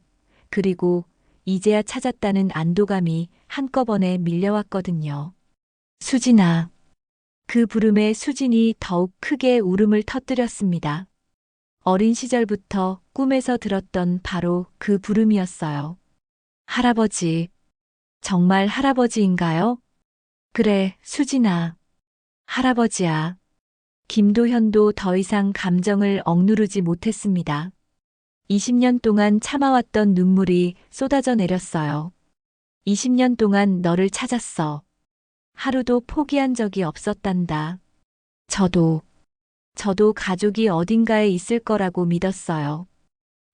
그리고 이제야 찾았다는 안도감이 한꺼번에 밀려왔거든요. 수진아. 그 부름에 수진이 더욱 크게 울음을 터뜨렸습니다. 어린 시절부터 꿈에서 들었던 바로 그 부름이었어요. 할아버지. 정말 할아버지인가요? 그래, 수진아. 할아버지야. 김도현도 더 이상 감정을 억누르지 못했습니다. 20년 동안 참아왔던 눈물이 쏟아져 내렸어요. 20년 동안 너를 찾았어. 하루도 포기한 적이 없었단다. 저도 가족이 어딘가에 있을 거라고 믿었어요.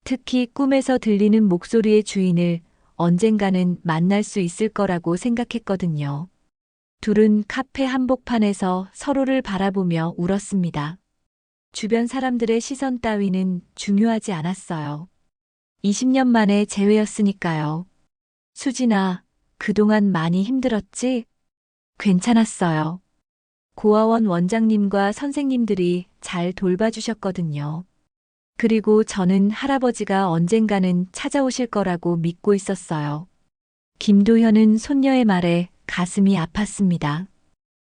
특히 꿈에서 들리는 목소리의 주인을 언젠가는 만날 수 있을 거라고 생각했거든요. 둘은 카페 한복판에서 서로를 바라보며 울었습니다. 주변 사람들의 시선 따위는 중요하지 않았어요. 20년 만에 재회였으니까요. 수진아, 그동안 많이 힘들었지? 괜찮았어요. 고아원 원장님과 선생님들이 잘 돌봐주셨거든요. 그리고 저는 할아버지가 언젠가는 찾아오실 거라고 믿고 있었어요. 김도현은 손녀의 말에 가슴이 아팠습니다.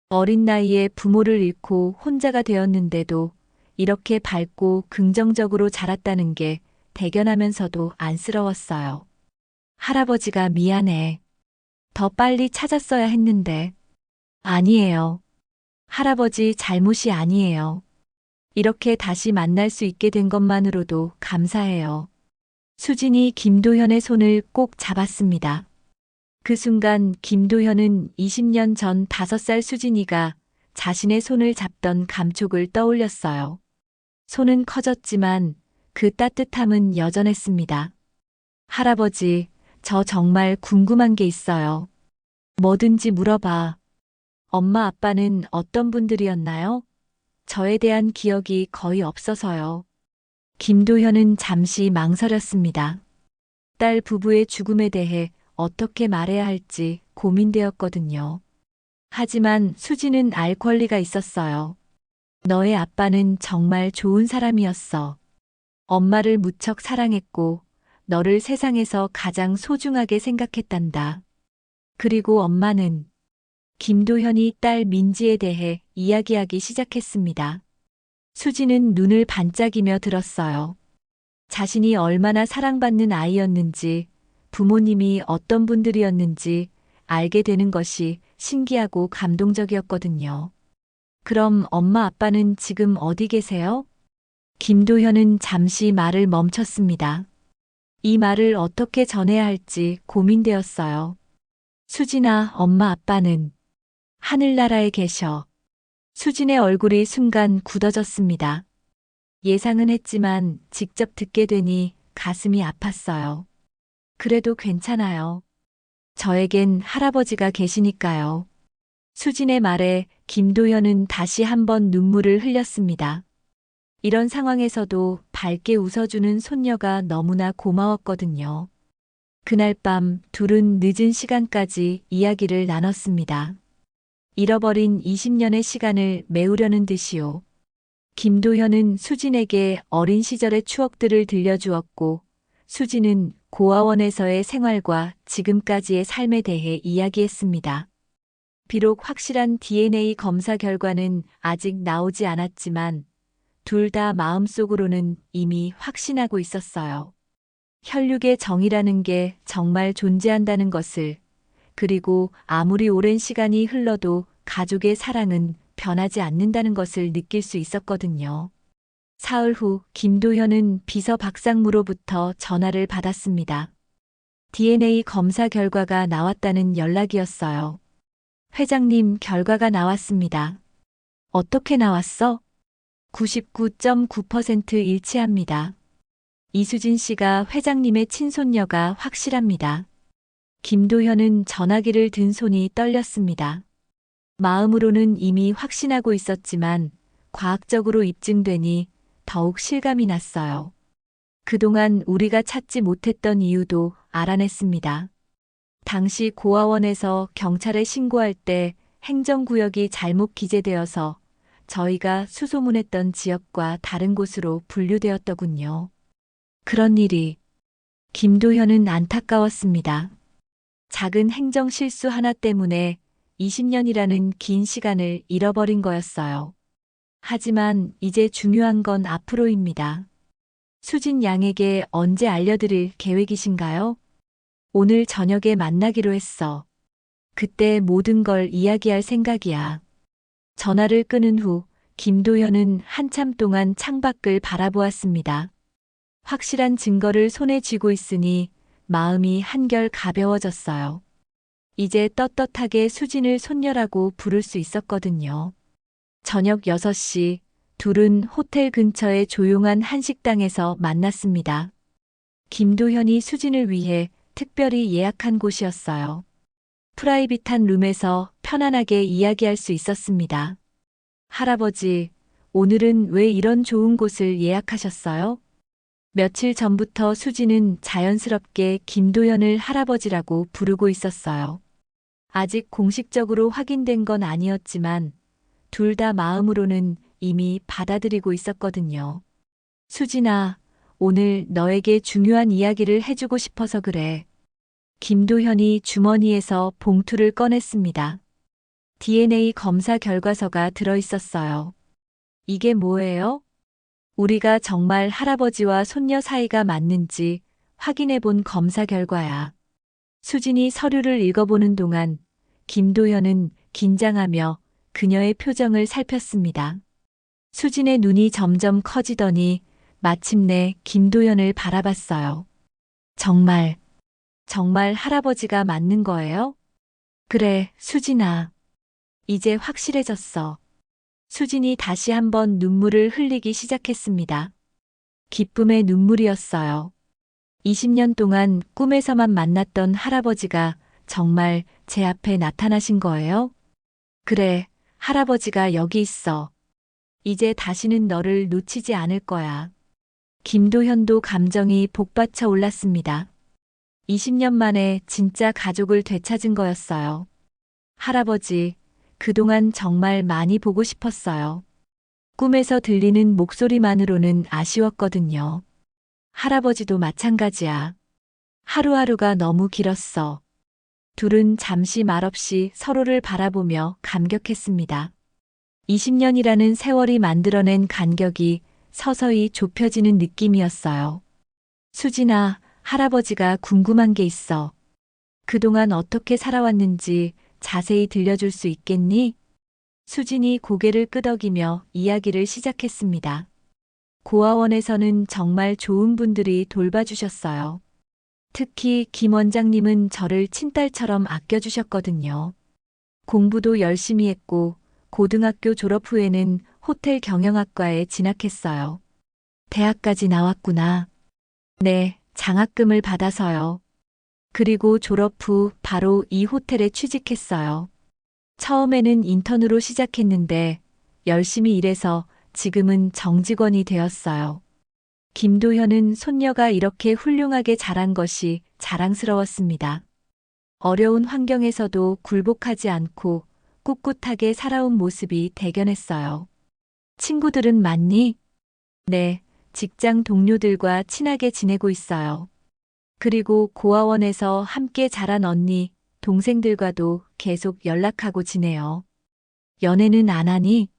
어린 나이에 부모를 잃고 혼자가 되었는데도 이렇게 밝고 긍정적으로 자랐다는 게 대견하면서도 안쓰러웠어요. 할아버지가 미안해. 더 빨리 찾았어야 했는데. 아니에요. 할아버지 잘못이 아니에요. 이렇게 다시 만날 수 있게 된 것만으로도 감사해요. 수진이 김도현의 손을 꼭 잡았습니다. 그 순간 김도현은 20년 전 5살 수진이가 자신의 손을 잡던 감촉을 떠올렸어요. 손은 커졌지만 그 따뜻함은 여전했습니다. 할아버지, 저 정말 궁금한 게 있어요. 뭐든지 물어봐. 엄마 아빠는 어떤 분들이었나요? 저에 대한 기억이 거의 없어서요. 김도현은 잠시 망설였습니다. 딸 부부의 죽음에 대해 어떻게 말해야 할지 고민되었거든요. 하지만 수지는 알 권리가 있었어요. 너의 아빠는 정말 좋은 사람이었어. 엄마를 무척 사랑했고 너를 세상에서 가장 소중하게 생각했단다. 그리고 엄마는 김도현이 딸 민지에 대해 이야기하기 시작했습니다. 수지는 눈을 반짝이며 들었어요. 자신이 얼마나 사랑받는 아이였는지, 부모님이 어떤 분들이었는지 알게 되는 것이 신기하고 감동적이었거든요. 그럼 엄마 아빠는 지금 어디 계세요? 김도현은 잠시 말을 멈췄습니다. 이 말을 어떻게 전해야 할지 고민되었어요. 수진아, 엄마 아빠는 하늘나라에 계셔. 수진의 얼굴이 순간 굳어졌습니다. 예상은 했지만 직접 듣게 되니 가슴이 아팠어요. 그래도 괜찮아요. 저에겐 할아버지가 계시니까요. 수진의 말에 김도현은 다시 한번 눈물을 흘렸습니다. 이런 상황에서도 밝게 웃어주는 손녀가 너무나 고마웠거든요. 그날 밤 둘은 늦은 시간까지 이야기를 나눴습니다. 잃어버린 20년의 시간을 메우려는 듯이요. 김도현은 수진에게 어린 시절의 추억들을 들려주었고, 수진은 고아원에서의 생활과 지금까지의 삶에 대해 이야기했습니다. 비록 확실한 DNA 검사 결과는 아직 나오지 않았지만, 둘 다 마음속으로는 이미 확신하고 있었어요. 혈육의 정이라는 게 정말 존재한다는 것을, 그리고 아무리 오랜 시간이 흘러도 가족의 사랑은 변하지 않는다는 것을 느낄 수 있었거든요. 사흘 후 김도현은 비서 박상무로부터 전화를 받았습니다. DNA 검사 결과가 나왔다는 연락이었어요. 회장님, 결과가 나왔습니다. 어떻게 나왔어? 99.9% 일치합니다. 이수진 씨가 회장님의 친손녀가 확실합니다. 김도현은 전화기를 든 손이 떨렸습니다. 마음으로는 이미 확신하고 있었지만 과학적으로 입증되니 더욱 실감이 났어요. 그동안 우리가 찾지 못했던 이유도 알아냈습니다. 당시 고아원에서 경찰에 신고할 때 행정구역이 잘못 기재되어서 저희가 수소문했던 지역과 다른 곳으로 분류되었더군요. 그런 일이. 김도현은 안타까웠습니다. 작은 행정 실수 하나 때문에 20년이라는 긴 시간을 잃어버린 거였어요. 하지만 이제 중요한 건 앞으로입니다. 수진 양에게 언제 알려드릴 계획이신가요? 오늘 저녁에 만나기로 했어. 그때 모든 걸 이야기할 생각이야. 전화를 끊은 후 김도현은 한참 동안 창밖을 바라보았습니다. 확실한 증거를 손에 쥐고 있으니 마음이 한결 가벼워졌어요. 이제 떳떳하게 수진을 손녀라고 부를 수 있었거든요. 저녁 6시, 둘은 호텔 근처의 조용한 한식당에서 만났습니다. 김도현이 수진을 위해 특별히 예약한 곳이었어요. 프라이빗한 룸에서 편안하게 이야기할 수 있었습니다. 할아버지, 오늘은 왜 이런 좋은 곳을 예약하셨어요? 며칠 전부터 수지는 자연스럽게 김도연을 할아버지라고 부르고 있었어요. 아직 공식적으로 확인된 건 아니었지만 둘 다 마음으로는 이미 받아들이고 있었거든요. 수진아, 오늘 너에게 중요한 이야기를 해주고 싶어서 그래. 김도현이 주머니에서 봉투를 꺼냈습니다. DNA 검사 결과서가 들어 있었어요. 이게 뭐예요? 우리가 정말 할아버지와 손녀 사이가 맞는지 확인해 본 검사 결과야. 수진이 서류를 읽어보는 동안 김도현은 긴장하며 그녀의 표정을 살폈습니다. 수진의 눈이 점점 커지더니 마침내 김도현을 바라봤어요. 정말 할아버지가 맞는 거예요? 그래, 수진아. 이제 확실해졌어. 수진이 다시 한번 눈물을 흘리기 시작했습니다. 기쁨의 눈물이었어요. 20년 동안 꿈에서만 만났던 할아버지가 정말 제 앞에 나타나신 거예요? 그래, 할아버지가 여기 있어. 이제 다시는 너를 놓치지 않을 거야. 김도현도 감정이 복받쳐 올랐습니다. 20년 만에 진짜 가족을 되찾은 거였어요. 할아버지, 그동안 정말 많이 보고 싶었어요. 꿈에서 들리는 목소리만으로는 아쉬웠거든요. 할아버지도 마찬가지야. 하루하루가 너무 길었어. 둘은 잠시 말없이 서로를 바라보며 감격했습니다. 20년이라는 세월이 만들어낸 간격이 서서히 좁혀지는 느낌이었어요. 수진아, 할아버지가 궁금한 게 있어. 그동안 어떻게 살아왔는지 자세히 들려줄 수 있겠니? 수진이 고개를 끄덕이며 이야기를 시작했습니다. 고아원에서는 정말 좋은 분들이 돌봐주셨어요. 특히 김 원장님은 저를 친딸처럼 아껴주셨거든요. 공부도 열심히 했고 고등학교 졸업 후에는 호텔 경영학과에 진학했어요. 대학까지 나왔구나. 네, 장학금을 받아서요. 그리고 졸업 후 바로 이 호텔에 취직했어요. 처음에는 인턴으로 시작했는데 열심히 일해서 지금은 정직원이 되었어요. 김도현은 손녀가 이렇게 훌륭하게 자란 것이 자랑스러웠습니다. 어려운 환경에서도 굴복하지 않고 꿋꿋하게 살아온 모습이 대견했어요. 친구들은 많니? 네, 직장 동료들과 친하게 지내고 있어요. 그리고 고아원에서 함께 자란 언니, 동생들과도 계속 연락하고 지내요. 연애는 안 하니?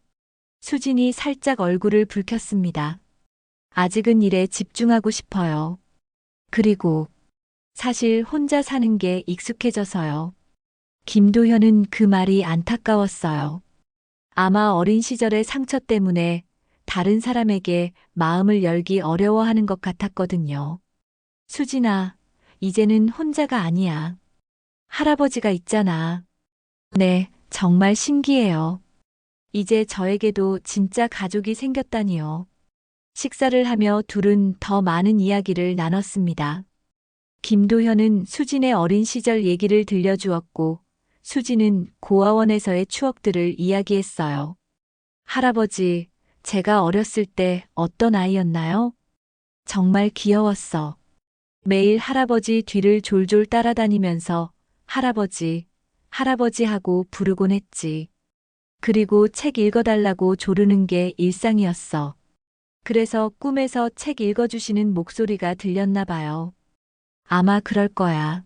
수진이 살짝 얼굴을 붉혔습니다. 아직은 일에 집중하고 싶어요. 그리고 사실 혼자 사는 게 익숙해져서요. 김도현은 그 말이 안타까웠어요. 아마 어린 시절의 상처 때문에 다른 사람에게 마음을 열기 어려워하는 것 같았거든요. 수진아, 이제는 혼자가 아니야. 할아버지가 있잖아. 네, 정말 신기해요. 이제 저에게도 진짜 가족이 생겼다니요. 식사를 하며 둘은 더 많은 이야기를 나눴습니다. 김도현은 수진의 어린 시절 얘기를 들려주었고, 수진은 고아원에서의 추억들을 이야기했어요. 할아버지, 제가 어렸을 때 어떤 아이였나요? 정말 귀여웠어. 매일 할아버지 뒤를 졸졸 따라다니면서 할아버지, 할아버지 하고 부르곤 했지. 그리고 책 읽어달라고 조르는 게 일상이었어. 그래서 꿈에서 책 읽어주시는 목소리가 들렸나 봐요. 아마 그럴 거야.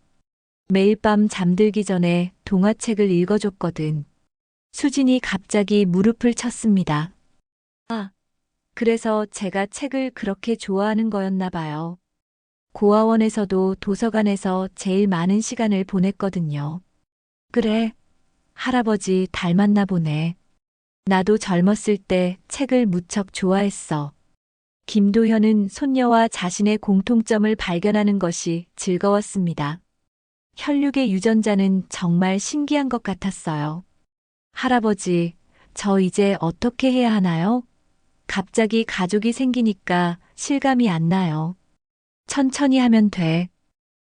매일 밤 잠들기 전에 동화책을 읽어줬거든. 수진이 갑자기 무릎을 쳤습니다. 아, 그래서 제가 책을 그렇게 좋아하는 거였나 봐요. 고아원에서도 도서관에서 제일 많은 시간을 보냈거든요. 그래, 할아버지 닮았나 보네. 나도 젊었을 때 책을 무척 좋아했어. 김도현은 손녀와 자신의 공통점을 발견하는 것이 즐거웠습니다. 혈육의 유전자는 정말 신기한 것 같았어요. 할아버지, 저 이제 어떻게 해야 하나요? 갑자기 가족이 생기니까 실감이 안 나요. 천천히 하면 돼.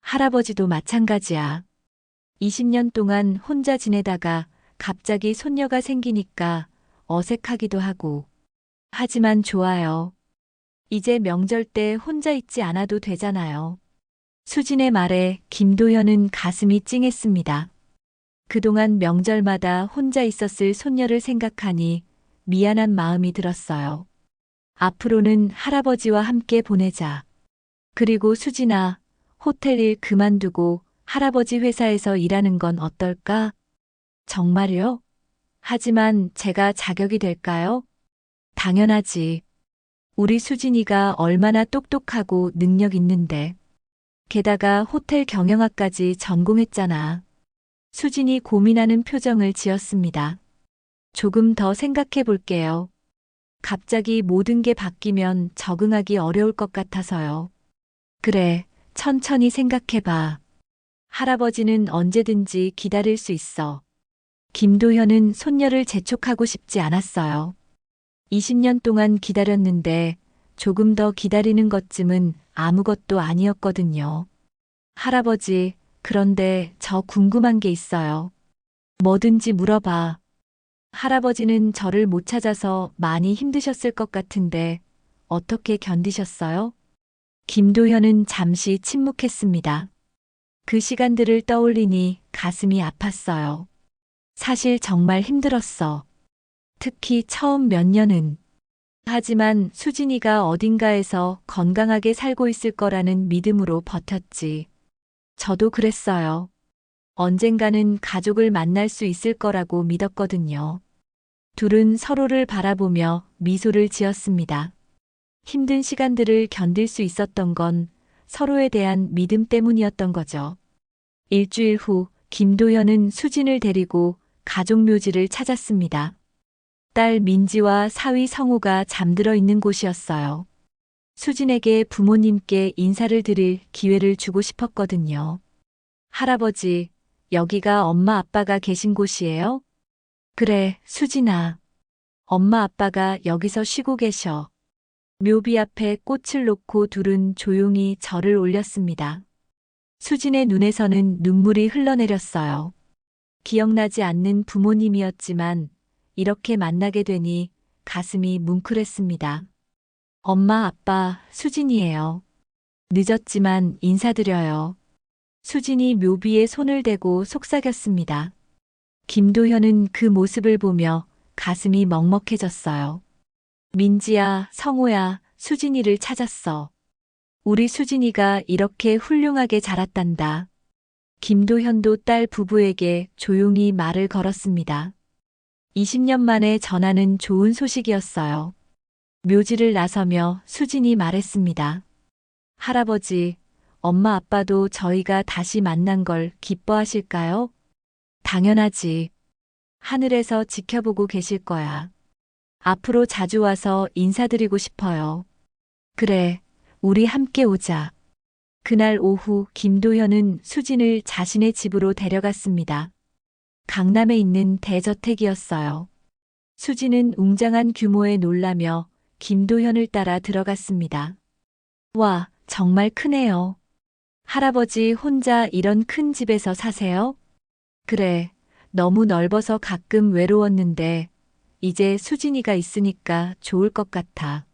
할아버지도 마찬가지야. 20년 동안 혼자 지내다가 갑자기 손녀가 생기니까 어색하기도 하고 하지만 좋아요. 이제 명절 때 혼자 있지 않아도 되잖아요. 수진의 말에 김도현은 가슴이 찡했습니다. 그동안 명절마다 혼자 있었을 손녀를 생각하니 미안한 마음이 들었어요. 앞으로는 할아버지와 함께 보내자. 그리고 수진아, 호텔 일 그만두고 할아버지 회사에서 일하는 건 어떨까? 정말요? 하지만 제가 자격이 될까요? 당연하지. 우리 수진이가 얼마나 똑똑하고 능력 있는데. 게다가 호텔 경영학까지 전공했잖아. 수진이 고민하는 표정을 지었습니다. 조금 더 생각해 볼게요. 갑자기 모든 게 바뀌면 적응하기 어려울 것 같아서요. 그래, 천천히 생각해 봐. 할아버지는 언제든지 기다릴 수 있어. 김도현은 손녀를 재촉하고 싶지 않았어요. 20년 동안 기다렸는데 조금 더 기다리는 것쯤은 아무것도 아니었거든요. 할아버지, 그런데 저 궁금한 게 있어요. 뭐든지 물어봐. 할아버지는 저를 못 찾아서 많이 힘드셨을 것 같은데 어떻게 견디셨어요? 김도현은 잠시 침묵했습니다. 그 시간들을 떠올리니 가슴이 아팠어요. 사실 정말 힘들었어. 특히 처음 몇 년은. 하지만 수진이가 어딘가에서 건강하게 살고 있을 거라는 믿음으로 버텼지. 저도 그랬어요. 언젠가는 가족을 만날 수 있을 거라고 믿었거든요. 둘은 서로를 바라보며 미소를 지었습니다. 힘든 시간들을 견딜 수 있었던 건 서로에 대한 믿음 때문이었던 거죠. 일주일 후 김도현은 수진을 데리고 가족 묘지를 찾았습니다. 딸 민지와 사위 성우가 잠들어 있는 곳이었어요. 수진에게 부모님께 인사를 드릴 기회를 주고 싶었거든요. 할아버지, 여기가 엄마 아빠가 계신 곳이에요? 그래, 수진아. 엄마 아빠가 여기서 쉬고 계셔. 묘비 앞에 꽃을 놓고 둘은 조용히 절을 올렸습니다. 수진의 눈에서는 눈물이 흘러내렸어요. 기억나지 않는 부모님이었지만 이렇게 만나게 되니 가슴이 뭉클했습니다. 엄마, 아빠, 수진이에요. 늦었지만 인사드려요. 수진이 묘비에 손을 대고 속삭였습니다. 김도현은 그 모습을 보며 가슴이 먹먹해졌어요. 민지야, 성호야, 수진이를 찾았어. 우리 수진이가 이렇게 훌륭하게 자랐단다. 김도현도 딸 부부에게 조용히 말을 걸었습니다. 20년 만에 전하는 좋은 소식이었어요. 묘지를 나서며 수진이 말했습니다. 할아버지, 엄마 아빠도 저희가 다시 만난 걸 기뻐하실까요? 당연하지. 하늘에서 지켜보고 계실 거야. 앞으로 자주 와서 인사드리고 싶어요. 그래, 우리 함께 오자. 그날 오후 김도현은 수진을 자신의 집으로 데려갔습니다. 강남에 있는 대저택이었어요. 수진은 웅장한 규모에 놀라며 김도현을 따라 들어갔습니다. 와, 정말 크네요. 할아버지 혼자 이런 큰 집에서 사세요? 그래, 너무 넓어서 가끔 외로웠는데 이제 수진이가 있으니까 좋을 것 같아.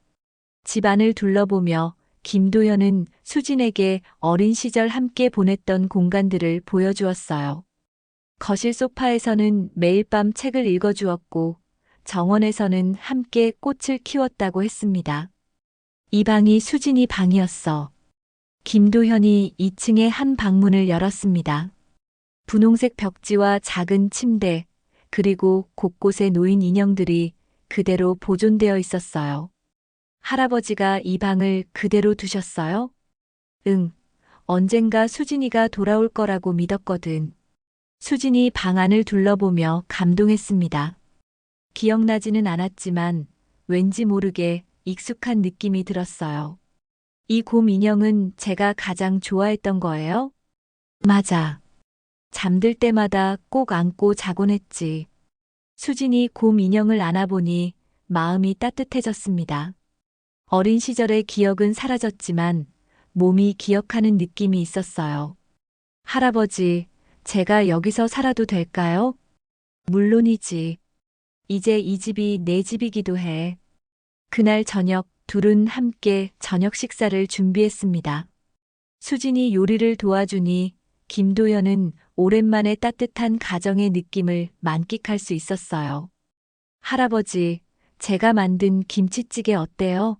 집 안을 둘러보며 김도현은 수진에게 어린 시절 함께 보냈던 공간들을 보여주었어요. 거실 소파에서는 매일 밤 책을 읽어주었고 정원에서는 함께 꽃을 키웠다고 했습니다. 이 방이 수진이 방이었어. 김도현이 2층의 한 방문을 열었습니다. 분홍색 벽지와 작은 침대, 그리고 곳곳에 놓인 인형들이 그대로 보존되어 있었어요. 할아버지가 이 방을 그대로 두셨어요? 응, 언젠가 수진이가 돌아올 거라고 믿었거든. 수진이 방 안을 둘러보며 감동했습니다. 기억나지는 않았지만 왠지 모르게 익숙한 느낌이 들었어요. 이 곰 인형은 제가 가장 좋아했던 거예요? 맞아. 잠들 때마다 꼭 안고 자곤 했지. 수진이 곰 인형을 안아보니 마음이 따뜻해졌습니다. 어린 시절의 기억은 사라졌지만 몸이 기억하는 느낌이 있었어요. 할아버지, 제가 여기서 살아도 될까요? 물론이지. 이제 이 집이 내 집이기도 해. 그날 저녁 둘은 함께 저녁 식사를 준비했습니다. 수진이 요리를 도와주니 김도연은 오랜만에 따뜻한 가정의 느낌을 만끽할 수 있었어요. 할아버지, 제가 만든 김치찌개 어때요?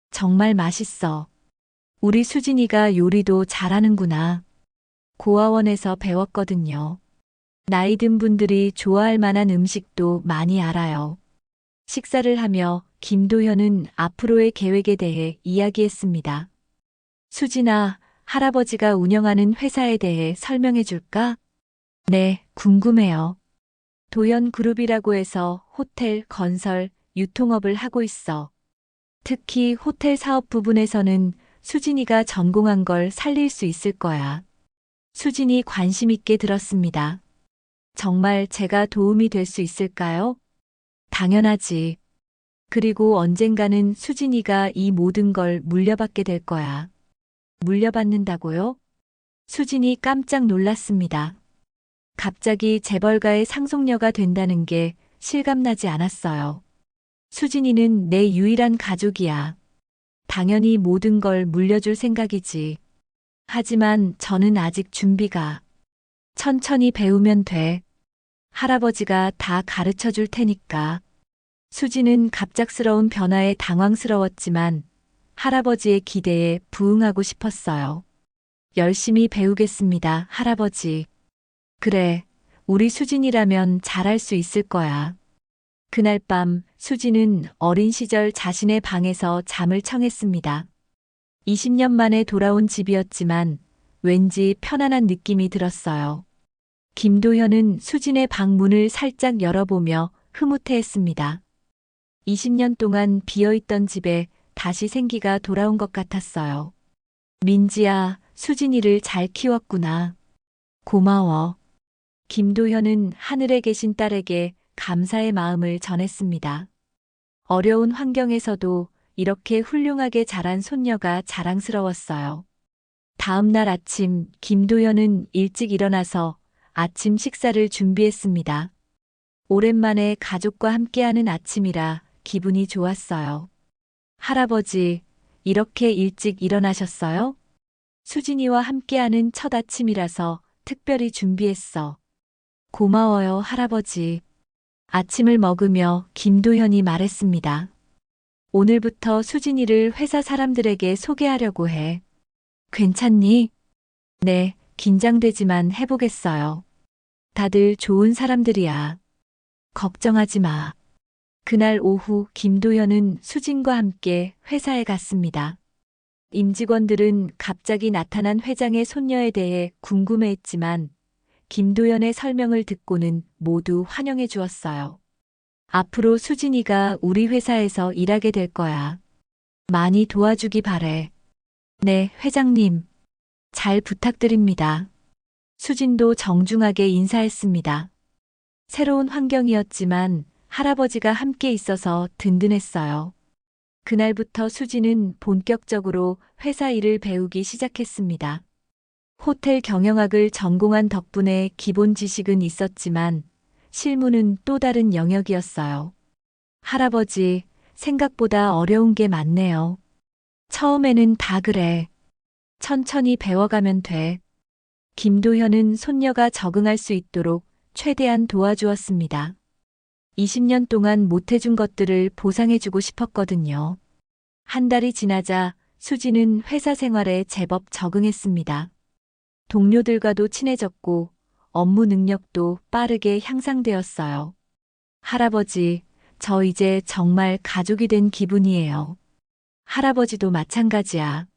정말 맛있어. 우리 수진이가 요리도 잘하는구나. 고아원에서 배웠거든요. 나이 든 분들이 좋아할 만한 음식도 많이 알아요. 식사를 하며 김도현은 앞으로의 계획에 대해 이야기했습니다. 수진아, 할아버지가 운영하는 회사에 대해 설명해 줄까? 네, 궁금해요. 도연그룹이라고 해서 호텔, 건설, 유통업을 하고 있어. 특히 호텔 사업 부분에서는 수진이가 전공한 걸 살릴 수 있을 거야. 수진이 관심 있게 들었습니다. 정말 제가 도움이 될 수 있을까요? 당연하지. 그리고 언젠가는 수진이가 이 모든 걸 물려받게 될 거야. 물려받는다고요? 수진이 깜짝 놀랐습니다. 갑자기 재벌가의 상속녀가 된다는 게 실감나지 않았어요. 수진이는 내 유일한 가족이야. 당연히 모든 걸 물려줄 생각이지. 하지만 저는 아직 준비가. 천천히 배우면 돼. 할아버지가 다 가르쳐 줄 테니까. 수지는 갑작스러운 변화에 당황스러웠지만 할아버지의 기대에 부응하고 싶었어요. 열심히 배우겠습니다, 할아버지. 그래, 우리 수진이라면 잘할 수 있을 거야. 그날 밤 수지는 어린 시절 자신의 방에서 잠을 청했습니다. 20년 만에 돌아온 집이었지만 왠지 편안한 느낌이 들었어요. 김도현은 수진의 방 문을 살짝 열어보며 흐뭇해했습니다. 20년 동안 비어있던 집에 다시 생기가 돌아온 것 같았어요. 민지야, 수진이를 잘 키웠구나. 고마워. 김도현은 하늘에 계신 딸에게 감사의 마음을 전했습니다. 어려운 환경에서도 이렇게 훌륭하게 자란 손녀가 자랑스러웠어요. 다음 날 아침 김도현은 일찍 일어나서 아침 식사를 준비했습니다. 오랜만에 가족과 함께하는 아침이라 기분이 좋았어요. 할아버지, 이렇게 일찍 일어나셨어요? 수진이와 함께하는 첫 아침이라서 특별히 준비했어. 고마워요, 할아버지. 아침을 먹으며 김도현이 말했습니다. 오늘부터 수진이를 회사 사람들에게 소개하려고 해. 괜찮니? 네, 긴장되지만 해보겠어요. 다들 좋은 사람들이야. 걱정하지 마. 그날 오후 김도현은 수진과 함께 회사에 갔습니다. 임직원들은 갑자기 나타난 회장의 손녀에 대해 궁금해했지만 김도현의 설명을 듣고는 모두 환영해 주었어요. 앞으로 수진이가 우리 회사에서 일하게 될 거야. 많이 도와주기 바래. 네, 회장님. 잘 부탁드립니다. 수진도 정중하게 인사했습니다. 새로운 환경이었지만 할아버지가 함께 있어서 든든했어요. 그날부터 수진은 본격적으로 회사 일을 배우기 시작했습니다. 호텔 경영학을 전공한 덕분에 기본 지식은 있었지만 실무는 또 다른 영역이었어요. 할아버지, 생각보다 어려운 게 많네요. 처음에는 다 그래. 천천히 배워가면 돼. 김도현은 손녀가 적응할 수 있도록 최대한 도와주었습니다. 20년 동안 못해준 것들을 보상해주고 싶었거든요. 한 달이 지나자 수지는 회사 생활에 제법 적응했습니다. 동료들과도 친해졌고 업무 능력도 빠르게 향상되었어요. 할아버지, 저 이제 정말 가족이 된 기분이에요. 할아버지도 마찬가지야.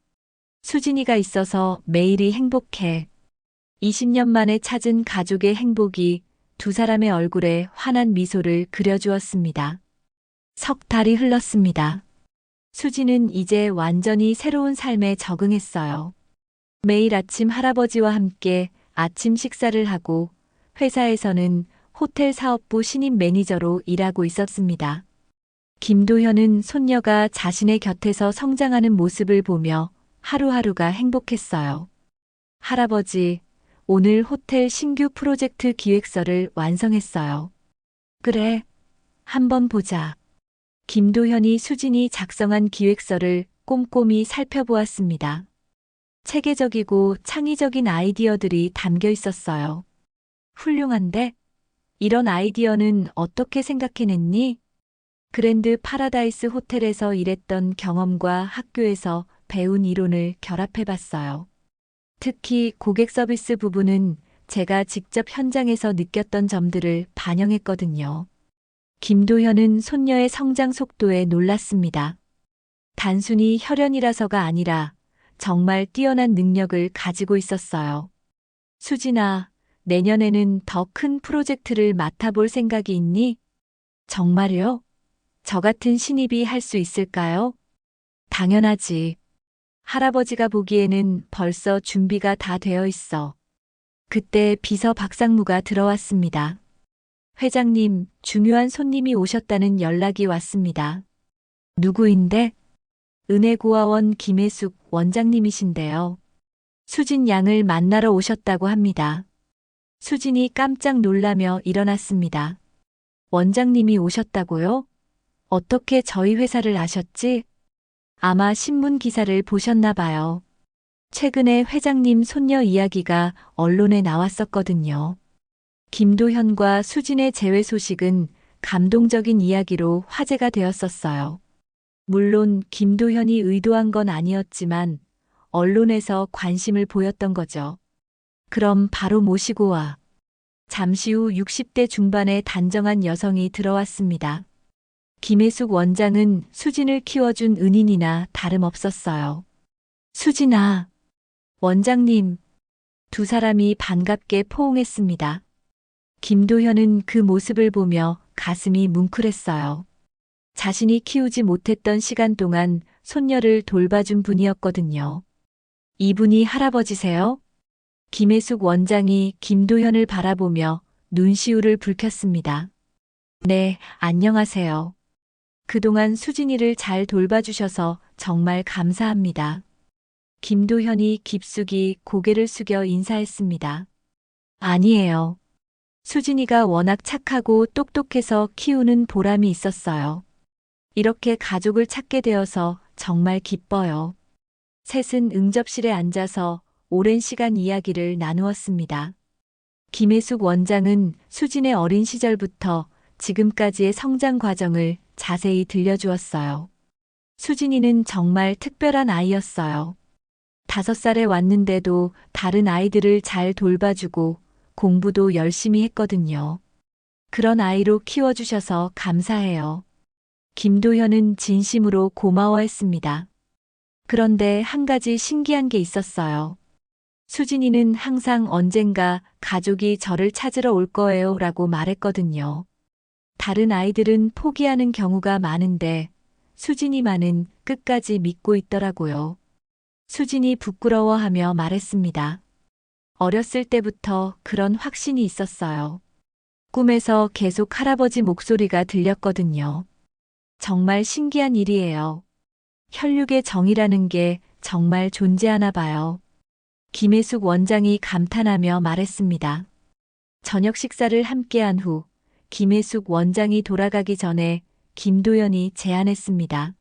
수진이가 있어서 매일이 행복해. 20년 만에 찾은 가족의 행복이 두 사람의 얼굴에 환한 미소를 그려주었습니다. 석 달이 흘렀습니다. 수지는 이제 완전히 새로운 삶에 적응했어요. 매일 아침 할아버지와 함께 아침 식사를 하고 회사에서는 호텔 사업부 신임 매니저로 일하고 있었습니다. 김도현은 손녀가 자신의 곁에서 성장하는 모습을 보며 하루하루가 행복했어요. 할아버지, 오늘 호텔 신규 프로젝트 기획서를 완성했어요. 그래, 한번 보자. 김도현이 수진이 작성한 기획서를 꼼꼼히 살펴보았습니다. 체계적이고 창의적인 아이디어들이 담겨 있었어요. 훌륭한데? 이런 아이디어는 어떻게 생각해냈니? 그랜드 파라다이스 호텔에서 일했던 경험과 학교에서 배운 이론을 결합해봤어요. 특히 고객 서비스 부분은 제가 직접 현장에서 느꼈던 점들을 반영했거든요. 김도현은 손녀의 성장 속도에 놀랐습니다. 단순히 혈연이라서가 아니라 정말 뛰어난 능력을 가지고 있었어요. 수진아, 내년에는 더 큰 프로젝트를 맡아볼 생각이 있니? 정말요? 저 같은 신입이 할 수 있을까요? 당연하지. 할아버지가 보기에는 벌써 준비가 다 되어 있어. 그때 비서 박상무가 들어왔습니다. 회장님, 중요한 손님이 오셨다는 연락이 왔습니다. 누구인데? 은혜고아원 김혜숙 원장님이신데요. 수진 양을 만나러 오셨다고 합니다. 수진이 깜짝 놀라며 일어났습니다. 원장님이 오셨다고요? 어떻게 저희 회사를 아셨지? 아마 신문 기사를 보셨나 봐요. 최근에 회장님 손녀 이야기가 언론에 나왔었거든요. 김도현과 수진의 재회 소식은 감동적인 이야기로 화제가 되었었어요. 물론 김도현이 의도한 건 아니었지만 언론에서 관심을 보였던 거죠. 그럼 바로 모시고 와. 잠시 후 60대 중반의 단정한 여성이 들어왔습니다. 김혜숙 원장은 수진을 키워준 은인이나 다름없었어요. 수진아, 원장님, 두 사람이 반갑게 포옹했습니다. 김도현은 그 모습을 보며 가슴이 뭉클했어요. 자신이 키우지 못했던 시간 동안 손녀를 돌봐준 분이었거든요. 이분이 할아버지세요? 김혜숙 원장이 김도현을 바라보며 눈시울을 붉혔습니다. 네, 안녕하세요. 그동안 수진이를 잘 돌봐주셔서 정말 감사합니다. 김도현이 깊숙이 고개를 숙여 인사했습니다. 아니에요. 수진이가 워낙 착하고 똑똑해서 키우는 보람이 있었어요. 이렇게 가족을 찾게 되어서 정말 기뻐요. 셋은 응접실에 앉아서 오랜 시간 이야기를 나누었습니다. 김혜숙 원장은 수진의 어린 시절부터 지금까지의 성장 과정을 자세히 들려주었어요. 수진이는 정말 특별한 아이였어요. 5살에 왔는데도 다른 아이들을 잘 돌봐주고 공부도 열심히 했거든요. 그런 아이로 키워주셔서 감사해요. 김도현은 진심으로 고마워했습니다. 그런데 한 가지 신기한 게 있었어요. 수진이는 항상 언젠가 가족이 저를 찾으러 올 거예요 라고 말했거든요. 다른 아이들은 포기하는 경우가 많은데 수진이만은 끝까지 믿고 있더라고요. 수진이 부끄러워하며 말했습니다. 어렸을 때부터 그런 확신이 있었어요. 꿈에서 계속 할아버지 목소리가 들렸거든요. 정말 신기한 일이에요. 혈육의 정이라는 게 정말 존재하나 봐요. 김혜숙 원장이 감탄하며 말했습니다. 저녁 식사를 함께한 후 김혜숙 원장이 돌아가기 전에 김도현이 제안했습니다.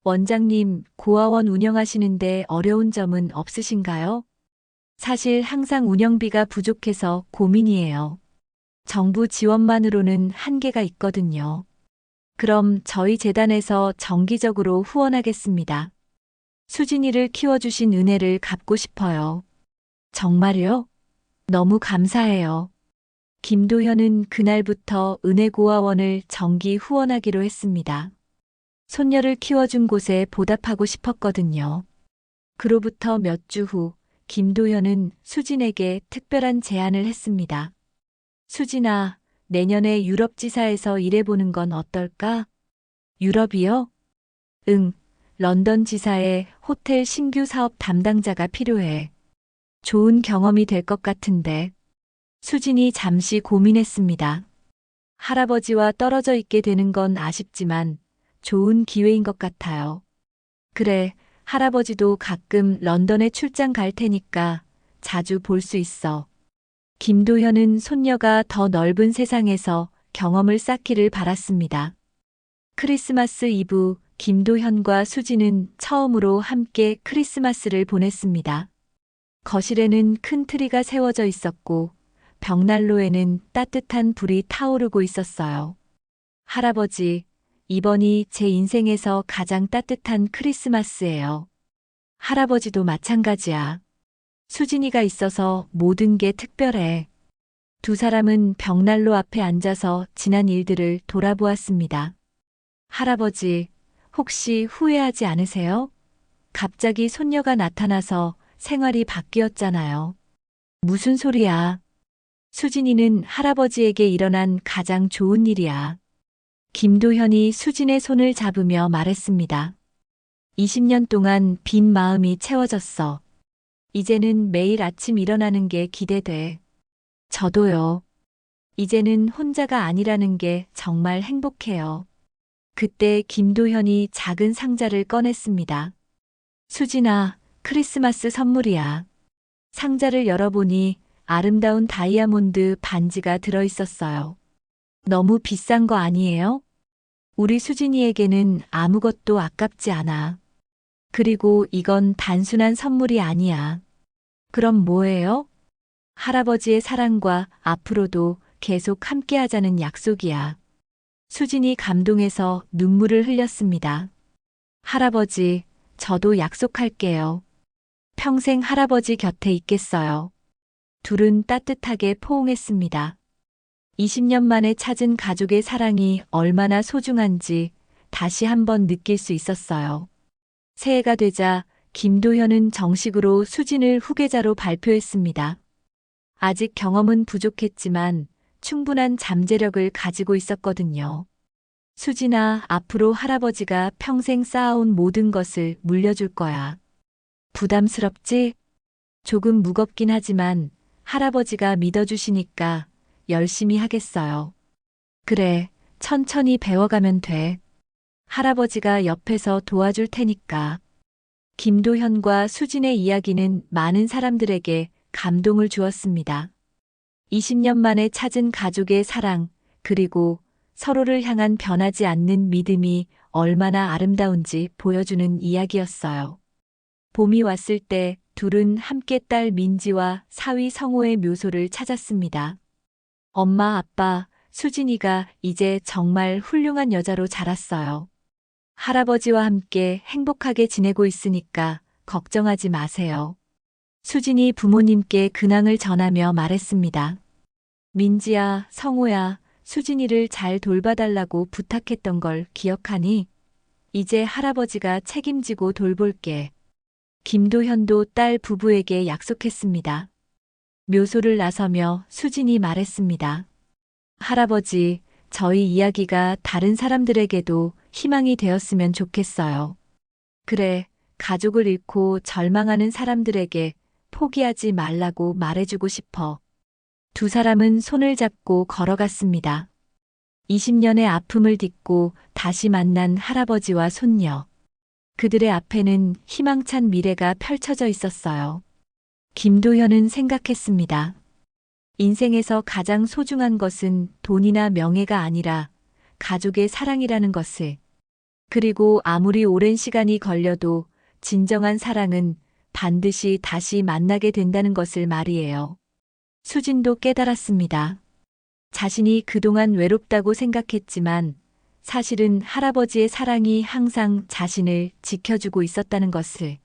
원장님, 고아원 운영하시는데 어려운 점은 없으신가요? 사실 항상 운영비가 부족해서 고민이에요. 정부 지원만으로는 한계가 있거든요. 그럼 저희 재단에서 정기적으로 후원하겠습니다. 수진이를 키워주신 은혜를 갚고 싶어요. 정말요? 너무 감사해요. 김도현은 그날부터 은혜고아원을 정기 후원하기로 했습니다. 손녀를 키워준 곳에 보답하고 싶었거든요. 그로부터 몇 주 후, 김도현은 수진에게 특별한 제안을 했습니다. 수진아, 내년에 유럽지사에서 일해보는 건 어떨까? 유럽이요? 응, 런던 지사에 호텔 신규 사업 담당자가 필요해. 좋은 경험이 될 것 같은데. 수진이 잠시 고민했습니다. 할아버지와 떨어져 있게 되는 건 아쉽지만 좋은 기회인 것 같아요. 그래, 할아버지도 가끔 런던에 출장 갈 테니까 자주 볼 수 있어. 김도현은 손녀가 더 넓은 세상에서 경험을 쌓기를 바랐습니다. 크리스마스 이브 김도현과 수지는 처음으로 함께 크리스마스를 보냈습니다. 거실에는 큰 트리가 세워져 있었고 벽난로에는 따뜻한 불이 타오르고 있었어요. 할아버지, 이번이 제 인생에서 가장 따뜻한 크리스마스예요. 할아버지도 마찬가지야. 수진이가 있어서 모든 게 특별해. 두 사람은 벽난로 앞에 앉아서 지난 일들을 돌아보았습니다. 할아버지, 혹시 후회하지 않으세요? 갑자기 손녀가 나타나서 생활이 바뀌었잖아요. 무슨 소리야? 수진이는 할아버지에게 일어난 가장 좋은 일이야. 김도현이 수진의 손을 잡으며 말했습니다. 20년 동안 빈 마음이 채워졌어. 이제는 매일 아침 일어나는 게 기대돼. 저도요. 이제는 혼자가 아니라는 게 정말 행복해요. 그때 김도현이 작은 상자를 꺼냈습니다. 수진아, 크리스마스 선물이야. 상자를 열어보니 아름다운 다이아몬드 반지가 들어있었어요. 너무 비싼 거 아니에요? 우리 수진이에게는 아무것도 아깝지 않아. 그리고 이건 단순한 선물이 아니야. 그럼 뭐예요? 할아버지의 사랑과 앞으로도 계속 함께하자는 약속이야. 수진이 감동해서 눈물을 흘렸습니다. 할아버지, 저도 약속할게요. 평생 할아버지 곁에 있겠어요. 둘은 따뜻하게 포옹했습니다. 20년 만에 찾은 가족의 사랑이 얼마나 소중한지 다시 한번 느낄 수 있었어요. 새해가 되자 김도현은 정식으로 수진을 후계자로 발표했습니다. 아직 경험은 부족했지만 충분한 잠재력을 가지고 있었거든요. 수진아, 앞으로 할아버지가 평생 쌓아온 모든 것을 물려줄 거야. 부담스럽지? 조금 무겁긴 하지만 할아버지가 믿어주시니까 열심히 하겠어요. 그래, 천천히 배워가면 돼. 할아버지가 옆에서 도와줄 테니까. 김도현과 수진의 이야기는 많은 사람들에게 감동을 주었습니다. 20년 만에 찾은 가족의 사랑, 그리고 서로를 향한 변하지 않는 믿음이 얼마나 아름다운지 보여주는 이야기였어요. 봄이 왔을 때 둘은 함께 딸 민지와 사위 성호의 묘소를 찾았습니다. 엄마, 아빠, 수진이가 이제 정말 훌륭한 여자로 자랐어요. 할아버지와 함께 행복하게 지내고 있으니까 걱정하지 마세요. 수진이 부모님께 근황을 전하며 말했습니다. 민지야, 성호야, 수진이를 잘 돌봐달라고 부탁했던 걸 기억하니? 이제 할아버지가 책임지고 돌볼게. 김도현도 딸 부부에게 약속했습니다. 묘소를 나서며 수진이 말했습니다. 할아버지, 저희 이야기가 다른 사람들에게도 희망이 되었으면 좋겠어요. 그래, 가족을 잃고 절망하는 사람들에게 포기하지 말라고 말해주고 싶어. 두 사람은 손을 잡고 걸어갔습니다. 20년의 아픔을 딛고 다시 만난 할아버지와 손녀. 그들의 앞에는 희망찬 미래가 펼쳐져 있었어요. 김도현은 생각했습니다. 인생에서 가장 소중한 것은 돈이나 명예가 아니라 가족의 사랑이라는 것을. 그리고 아무리 오랜 시간이 걸려도 진정한 사랑은 반드시 다시 만나게 된다는 것을 말이에요. 수진도 깨달았습니다. 자신이 그동안 외롭다고 생각했지만 사실은 할아버지의 사랑이 항상 자신을 지켜주고 있었다는 것을.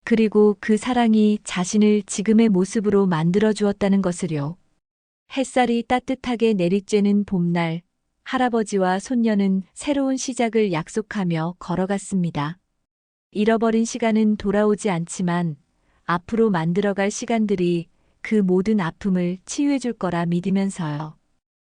그리고 그 사랑이 자신을 지금의 모습으로 만들어 주었다는 것을요. 햇살이 따뜻하게 내리쬐는 봄날, 할아버지와 손녀는 새로운 시작을 약속하며 걸어갔습니다. 잃어버린 시간은 돌아오지 않지만 앞으로 만들어갈 시간들이 그 모든 아픔을 치유해 줄 거라 믿으면서요.